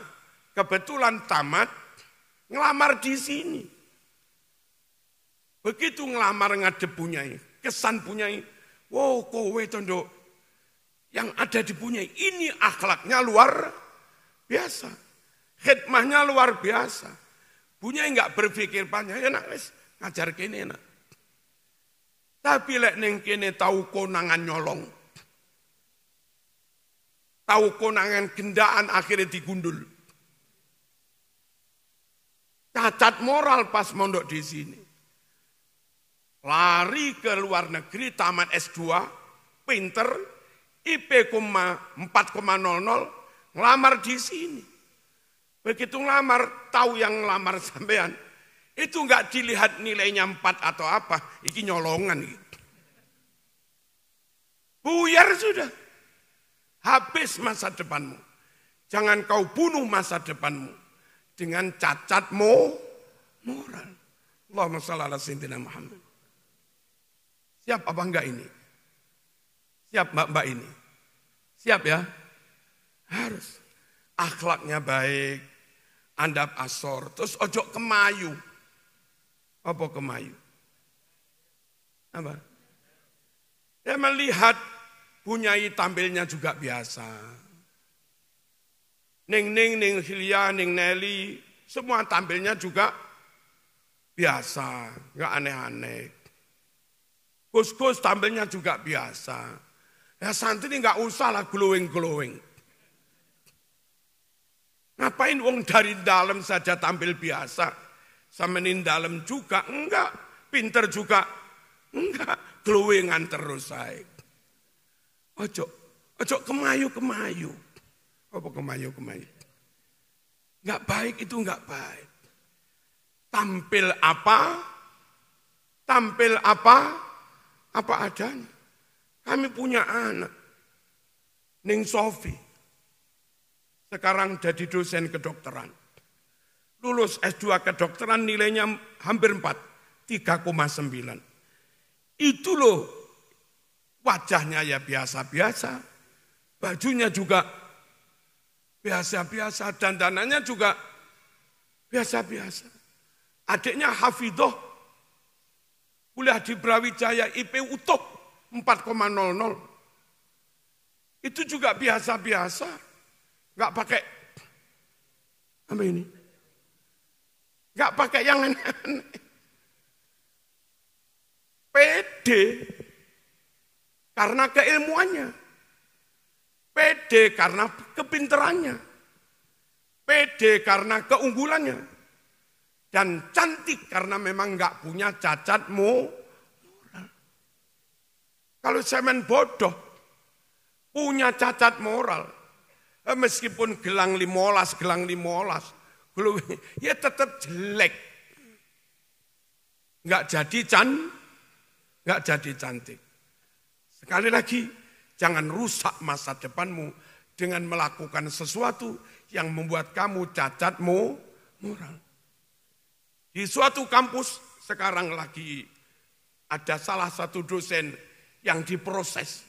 kebetulan tamat, ngelamar di sini. Begitu ngelamar ngadep punyai, kesan punyai, wow kowe tondok, yang ada di punyai, ini akhlaknya luar biasa. Khidmahnya luar biasa. Punyai nggak berpikir banyak, enak wis ngajar kene enak. Tapi lek neng kene tahu konangan nyolong, tahu konangan gendaan akhirnya digundul. Cacat moral pas mondok di sini. Lari ke luar negeri, tamat S2, pinter, IP 4,00, ngelamar di sini. Begitu ngelamar, tahu yang ngelamar sampean, itu enggak dilihat nilainya 4 atau apa, ini nyolongan gitu. Buyar sudah. Habis masa depanmu. Jangan kau bunuh masa depanmu dengan cacat moral. Allahumma shalli ala sayyidina Muhammad. Siap apa enggak ini? Siap mbak-mbak ini? Siap ya? Harus. Akhlaknya baik, andap asor, terus ojo kemayu. Apa kemayu? Apa? Ya melihat punyai tampilnya juga biasa. Ning Hilya, Ning Nelly, semua tampilnya juga biasa, enggak aneh-aneh. Gus-gus tampilnya juga biasa. Ya santri enggak usah lah glowing-glowing. Ngapain wong dari dalam saja tampil biasa. Samenin dalam juga enggak. Pinter juga enggak. Glowingan terus saya. Ojo kemayu-kemayu. Apa kemayu-kemayu? Enggak baik itu enggak baik. Tampil apa adanya. Kami punya anak, Ning Sofi, sekarang jadi dosen kedokteran. Lulus S2 kedokteran nilainya hampir 4, 3,9. Itu loh, wajahnya ya biasa-biasa, bajunya juga biasa-biasa, dandanannya juga biasa-biasa. Adiknya Hafidhoh, kuliah di Brawijaya IP utuh 4,00. Itu juga biasa-biasa. Enggak pakai apa ini? Enggak pakai yang aneh-aneh. Pede karena keilmuannya. Pede karena kepinterannya. Pede karena keunggulannya. Dan cantik karena memang enggak punya cacat moral. Kalau semen bodoh, punya cacat moral, meskipun gelang 15, ya tetap jelek. Enggak jadi cantik. Sekali lagi, jangan rusak masa depanmu dengan melakukan sesuatu yang membuat kamu cacat moral. Di suatu kampus sekarang lagi ada salah satu dosen yang diproses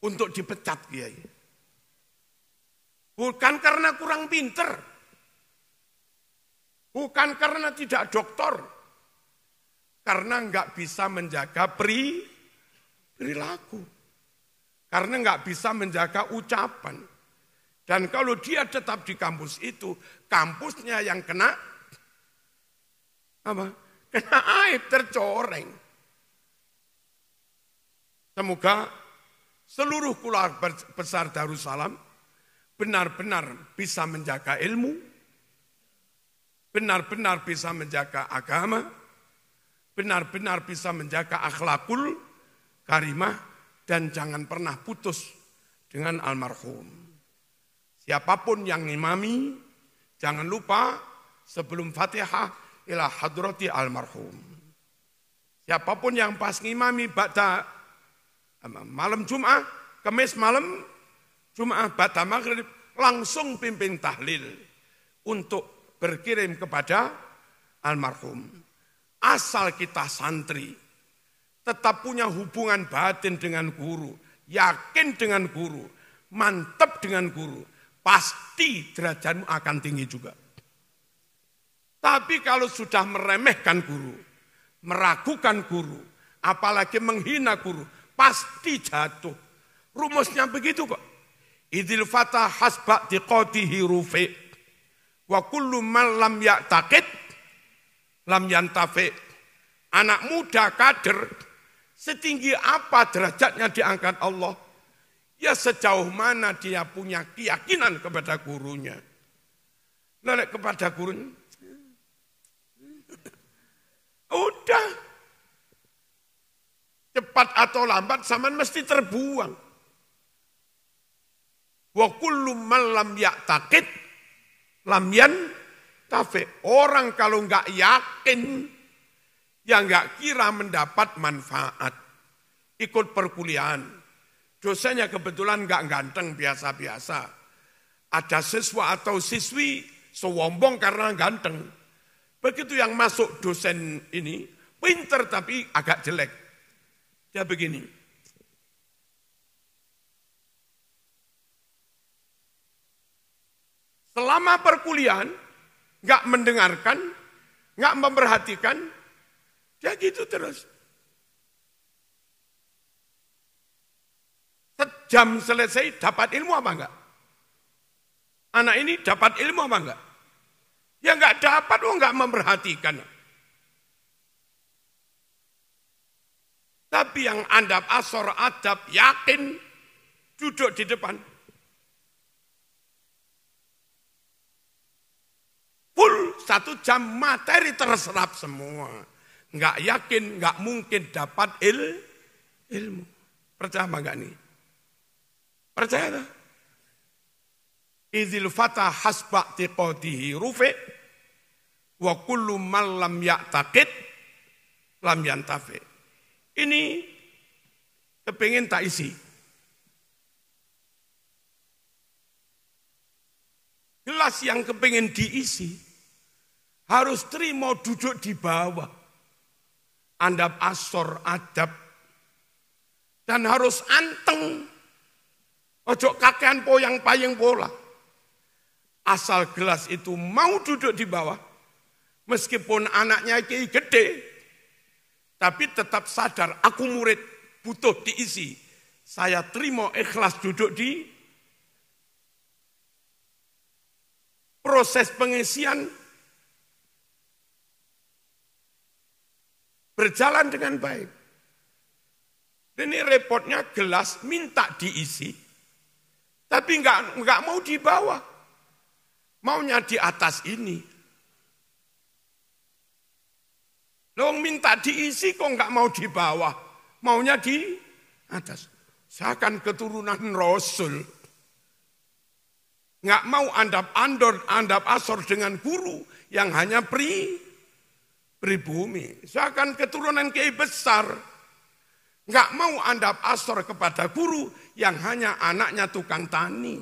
untuk dipecat kiai. Bukan karena kurang pinter, bukan karena tidak doktor, karena enggak bisa menjaga perilaku, karena enggak bisa menjaga ucapan. Dan kalau dia tetap di kampus itu, kampusnya yang kena apa? Kena aib, tercoreng. Semoga seluruh keluarga besar Darussalam benar-benar bisa menjaga ilmu, benar-benar bisa menjaga agama, benar-benar bisa menjaga akhlakul karimah, dan jangan pernah putus dengan almarhum. Siapapun yang ngimami, jangan lupa sebelum Fatihah ila hadrati almarhum. Siapapun yang pas ngimami ba'da malam Jumat, Kamis malam Jumat, ba'da maghrib, langsung pimpin tahlil untuk berkirim kepada almarhum. Asal kita santri, tetap punya hubungan batin dengan guru, yakin dengan guru, mantap dengan guru, pasti derajatmu akan tinggi juga. Tapi kalau sudah meremehkan guru, meragukan guru, apalagi menghina guru, pasti jatuh. Rumusnya begitu kok. Idil fatah hasba tiqatihi rufi wa kullu man lam ya'taqid lam yantafi. Anak muda kader, setinggi apa derajatnya diangkat Allah, ya sejauh mana dia punya keyakinan kepada gurunya. Lelek kepada gurunya, udah, cepat atau lambat zaman mesti terbuang. Wa kullu man lam ya'taqid lam yantafi. Orang kalau enggak yakin, ya enggak kira mendapat manfaat. Ikut perkuliahan, dosennya kebetulan enggak ganteng, biasa-biasa. Ada siswa atau siswi sombong karena ganteng. Begitu yang masuk dosen ini, pinter tapi agak jelek. Dia begini, selama perkuliahan nggak mendengarkan, nggak memperhatikan, dia gitu terus. Sejam selesai dapat ilmu apa enggak? Anak ini dapat ilmu apa enggak? Ya enggak dapat, enggak memperhatikan. Tapi yang andap asor adab yakin duduk di depan. 1 jam materi terserap semua. Enggak yakin, enggak mungkin dapat ilmu. Percaya enggak nih? Percaya tak? Idzil fata hasba tiqatihi rufi wa kullu man lam ya'taqid lam yantafi. Ini kepingin tak isi. Gelas yang kepingin diisi harus terima duduk di bawah. Andap asor adab. Dan harus anteng. Ojo kakean poyang payeng pola. Asal gelas itu mau duduk di bawah. Meskipun anaknya kiai gede. Tapi tetap sadar aku murid butuh diisi. Saya terima ikhlas duduk di proses pengisian berjalan dengan baik. Ini repotnya gelas minta diisi, tapi enggak mau di bawah, maunya di atas ini. Loh minta diisi kok enggak mau di bawah, maunya di atas. Seakan keturunan Rasul. Enggak mau andap asor dengan guru yang hanya pribumi. Seakan keturunan kiai besar. Enggak mau andap asor kepada guru yang hanya anaknya tukang tani.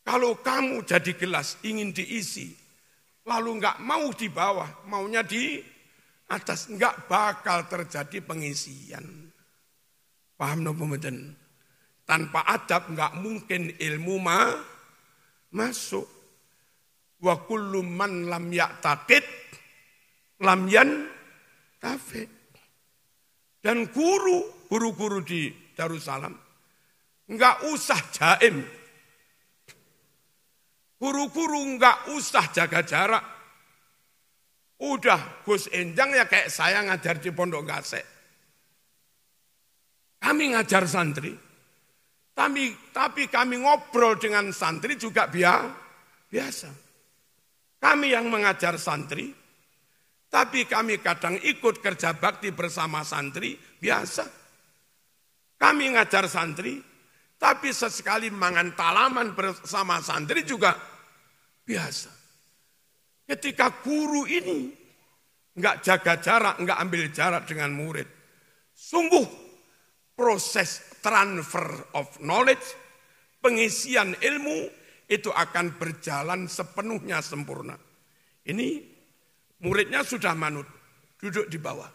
Kalau kamu jadi gelas ingin diisi, lalu enggak mau di bawah, maunya di atas, enggak bakal terjadi pengisian. Paham no pemeten? Tanpa adab enggak mungkin ilmu masuk. Wa kullu man lam ya'taqid lam yantafi. Dan guru-guru di Darussalam enggak usah jaim. Guru-guru enggak usah jaga jarak. Udah Gus Enjang ya kayak saya ngajar di Pondok Gasek. Kami ngajar santri. Tapi kami ngobrol dengan santri juga biasa. Kami yang mengajar santri, tapi kami kadang ikut kerja bakti bersama santri, biasa. Kami ngajar santri, tapi sesekali mangan talaman bersama santri juga biasa. Ketika guru ini enggak jaga jarak, enggak ambil jarak dengan murid, sungguh proses transfer of knowledge, pengisian ilmu itu akan berjalan sepenuhnya sempurna. Ini muridnya sudah manut, duduk di bawah.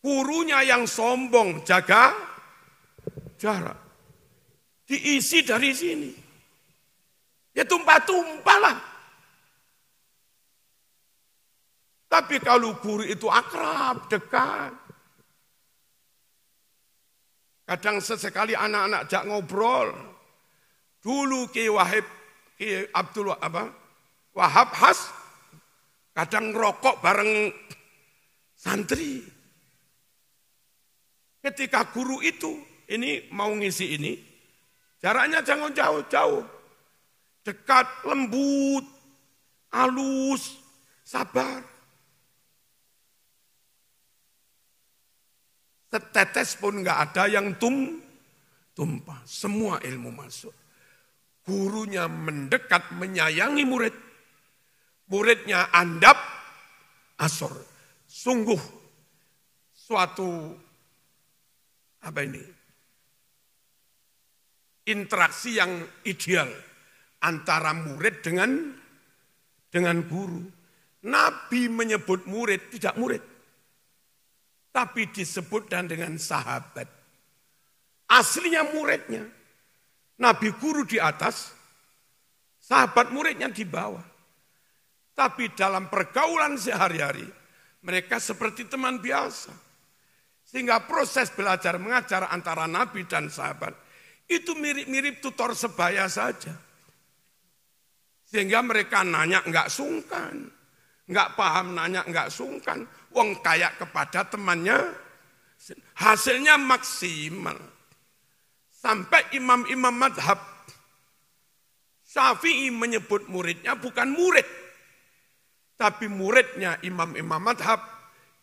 Gurunya yang sombong, jaga jarak. Diisi dari sini. Ya tumpah-tumpah lah. Tapi kalau guru itu akrab, dekat. Kadang sesekali anak-anak jak ngobrol. Dulu Ki Abdul Wahab Has, kadang ngerokok bareng santri. Ketika guru itu, ini mau ngisi ini, jaraknya jangan jauh-jauh. Dekat, lembut, halus, sabar. Setetes pun enggak ada yang tumpah. Semua ilmu masuk. Gurunya mendekat menyayangi murid. Muridnya andap asor. Sungguh suatu interaksi yang ideal antara murid dengan guru. Nabi menyebut murid tidak murid. Tapi disebut dan dengan sahabat. Aslinya muridnya. Nabi guru di atas, sahabat muridnya di bawah. Tapi dalam pergaulan sehari-hari, mereka seperti teman biasa. Sehingga proses belajar mengajar antara Nabi dan sahabat, itu mirip-mirip tutor sebaya saja. Sehingga mereka nanya enggak sungkan. Enggak paham nanya enggak sungkan. Wong kayak kepada temannya, hasilnya maksimal. Sampai imam-imam madhab Syafi'i menyebut muridnya bukan murid. Tapi muridnya imam-imam madhab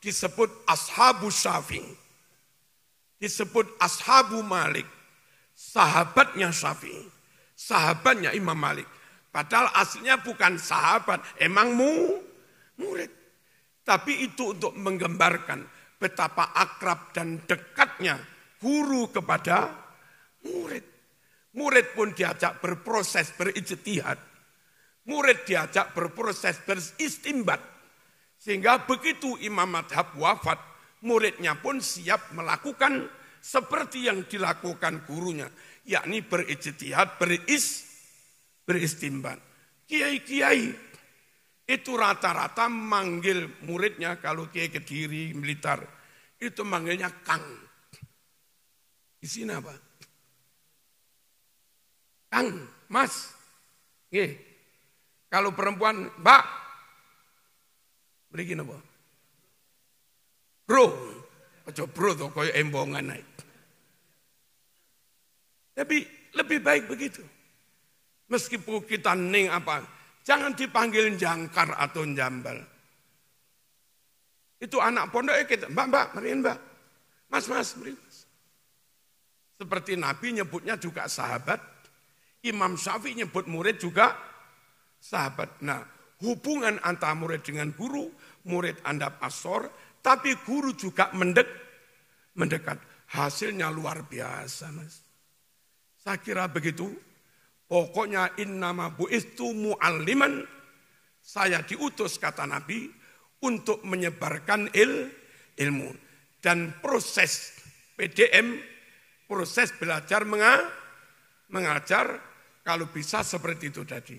disebut ashabu Syafi'i. Disebut ashabu Malik. Sahabatnya Syafi'i. Sahabatnya Imam Malik. Padahal aslinya bukan sahabat, emang murid. Tapi itu untuk menggambarkan betapa akrab dan dekatnya guru kepada murid. Murid pun diajak berproses berijtihad. Murid diajak berproses beristimbat. Sehingga begitu imam madhab wafat, muridnya pun siap melakukan seperti yang dilakukan gurunya. Yakni berijtihad, beristimbat. Kiai-kiai itu rata-rata manggil muridnya, kalau kiai Kediri, Blitar, itu manggilnya Kang. Di sini apa? Kang, Mas. Kalau perempuan, Mbak. Beri apa? Bro. Ojo bro tuh koyo embongan naik. Tapi lebih baik begitu. Meskipun kita ning apa, jangan dipanggil jangkar atau jambal. Itu anak pondok kita, Mbak, beriin Mbak. Mas, beriin Mas. Seperti Nabi nyebutnya juga sahabat, Imam Syafi'i nyebut murid juga sahabat. Nah, hubungan antara murid dengan guru, murid andap asor, tapi guru juga mendekat. Hasilnya luar biasa, Mas. Saya kira begitu. Pokoknya innama bu'istu mu'alliman, saya diutus kata Nabi untuk menyebarkan ilmu. Dan proses PDM, proses belajar mengajar, kalau bisa seperti itu tadi.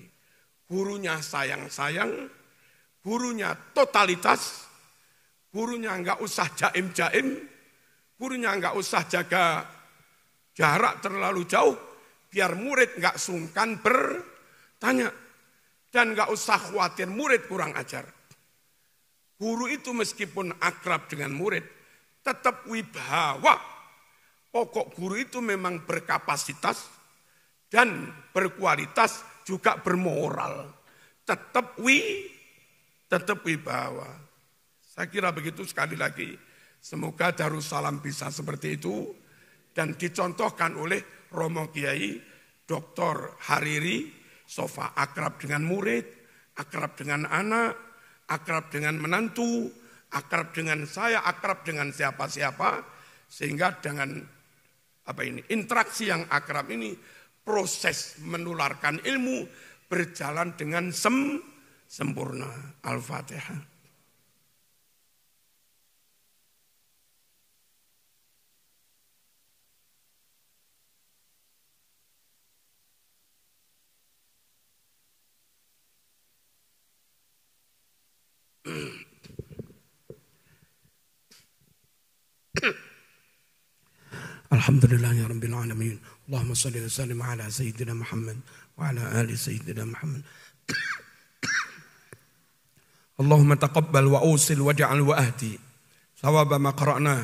Gurunya sayang-sayang, gurunya totalitas, gurunya enggak usah jaim-jaim, gurunya enggak usah jaga jarak terlalu jauh, biar murid enggak sungkan bertanya. Dan enggak usah khawatir murid kurang ajar. Guru itu meskipun akrab dengan murid, tetap wibawa. Pokok guru itu memang berkapasitas dan berkualitas, juga bermoral. Tetap wibawa. Saya kira begitu. Sekali lagi, semoga Darussalam bisa seperti itu dan dicontohkan oleh Romo Kiai Dr. Hariri Sofa, akrab dengan murid, akrab dengan anak, akrab dengan menantu, akrab dengan saya, akrab dengan siapa-siapa, sehingga dengan interaksi yang akrab ini, proses menularkan ilmu berjalan dengan sempurna. Al-Fatihah. Alhamdulillahirabbil alamin. Allahumma shalli wa sallim ala sayyidina Muhammad wa ala ali sayyidina Muhammad. Allahumma taqabbal wa usil waj'al wa ahdi thawaba ma qara'na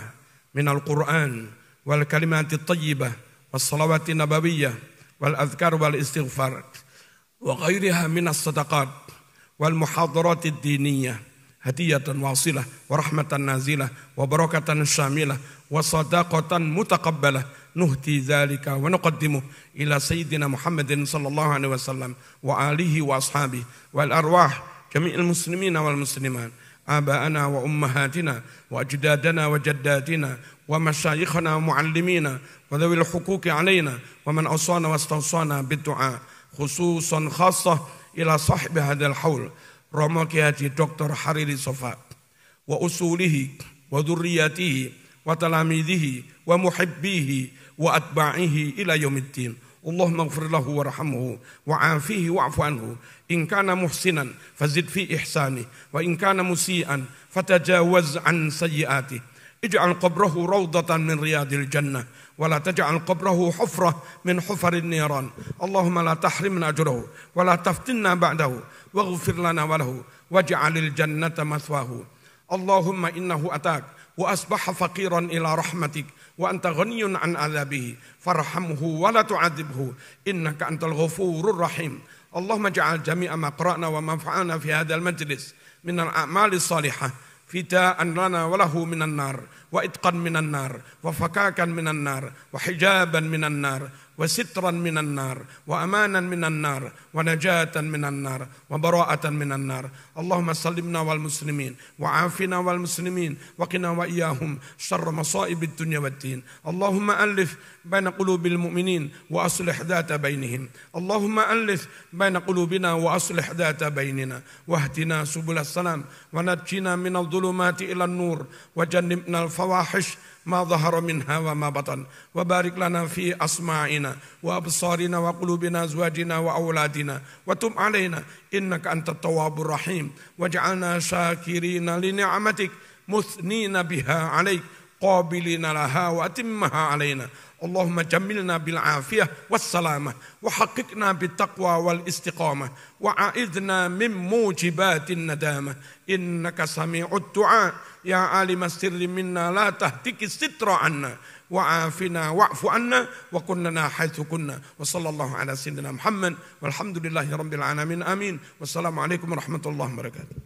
min al-Qur'an wal kalimatit thayyibah was salawati nabawiyyah wal adhkar wal istighfar wa ghairiha min as-sadaqat wal muhadaratid diniyah hadiyatan wasilah wa rahmatan nazilah wa barakatan syamilah wa sadaqatan mutaqabbalah nuhti dzalika wa nuqaddimu ila sayyidina Muhammadin sallallahu alaihi wasallam wa alihi wa ashabihi wal arwah jami'il muslimina wal muslimat aba'ana wa ummahatina wa ajdadana wa jaddatina wa masyayikhana wa muallimina wa dhawil huquqi alaina wa man awsana wa istawsana bid-du'a khususan khassah ila sahibi hadzal haul Romo Kiai Dr. Hariri Sofa wa usulihi wa dzurriyyatihi wa talamidhihi wa muhibbihi wa atba'ihi ila yaumiddin. Allahumma ighfir lahu warhamhu wa 'afihi wa'fu anhu in kana muhsinan fazid fi ihsani wa in kana musii'an fatajawaz an sayyi'atihi. Ij'al qabrahu rawdatan min riyadil jannah wa la taj'al qabrahu hufrah min hufarin niran. Allahumma la tahrimna ajrahu wa la taftinna ba'dahu waghfir lana wa lahu waj'alil jannata mathwahu. Allahumma innahu atak wa asbaha faqiran ila rahmatik wa anta ghaniyun an adzabihi farhamhu wa la tu'adzibhu innaka antal ghafurur rahim. Allahumma ja'al jami'a ma qara'na wa ma fa'alna fi hadzal majlis min al-a'mali salihah fida'an lana wa lahu minan nar wa itqan minan nar wa fakakan minan nar wa hijaban minan nar wa sitran minan nar wa amanan minan nar wa najatan minan nar wa bara'atan minan nar. Allahumma sallimna wal muslimin wa afina wal muslimin wa qina wa iyahum syarra masaibid dunya waddin. Allahumma alif baina qulubil mu'minin wa aslih dhata bainihim. Allahumma alif baina qulubina wa aslih dhata bainina wahdina subulas salam wa najjina minadh dhulumati ilan nur wa jannibna al fawahish ما ظهر منها وما بطن وبارك لنا في أسماعنا وأبصارنا وقلوبنا أزواجنا وأولادنا وتب علينا إنك أنت التواب الرحيم واجعلنا شاكرين لنعمتك مثنين بها عليك قابلين لها وأتمها علينا. اللهم جملنا بالعافية والسلامة وحققنا بالتقوى والاستقامة وعائذنا من موجبات الندامة إنك سميع الدعاء يا عالم السر منا لا تهتك الستر عنا وعافنا واعف عنا وكننا حيث كنا. وصلى الله على سيدنا محمد والحمد لله رب العالمين آمين. والسلام عليكم ورحمة الله وبركاته.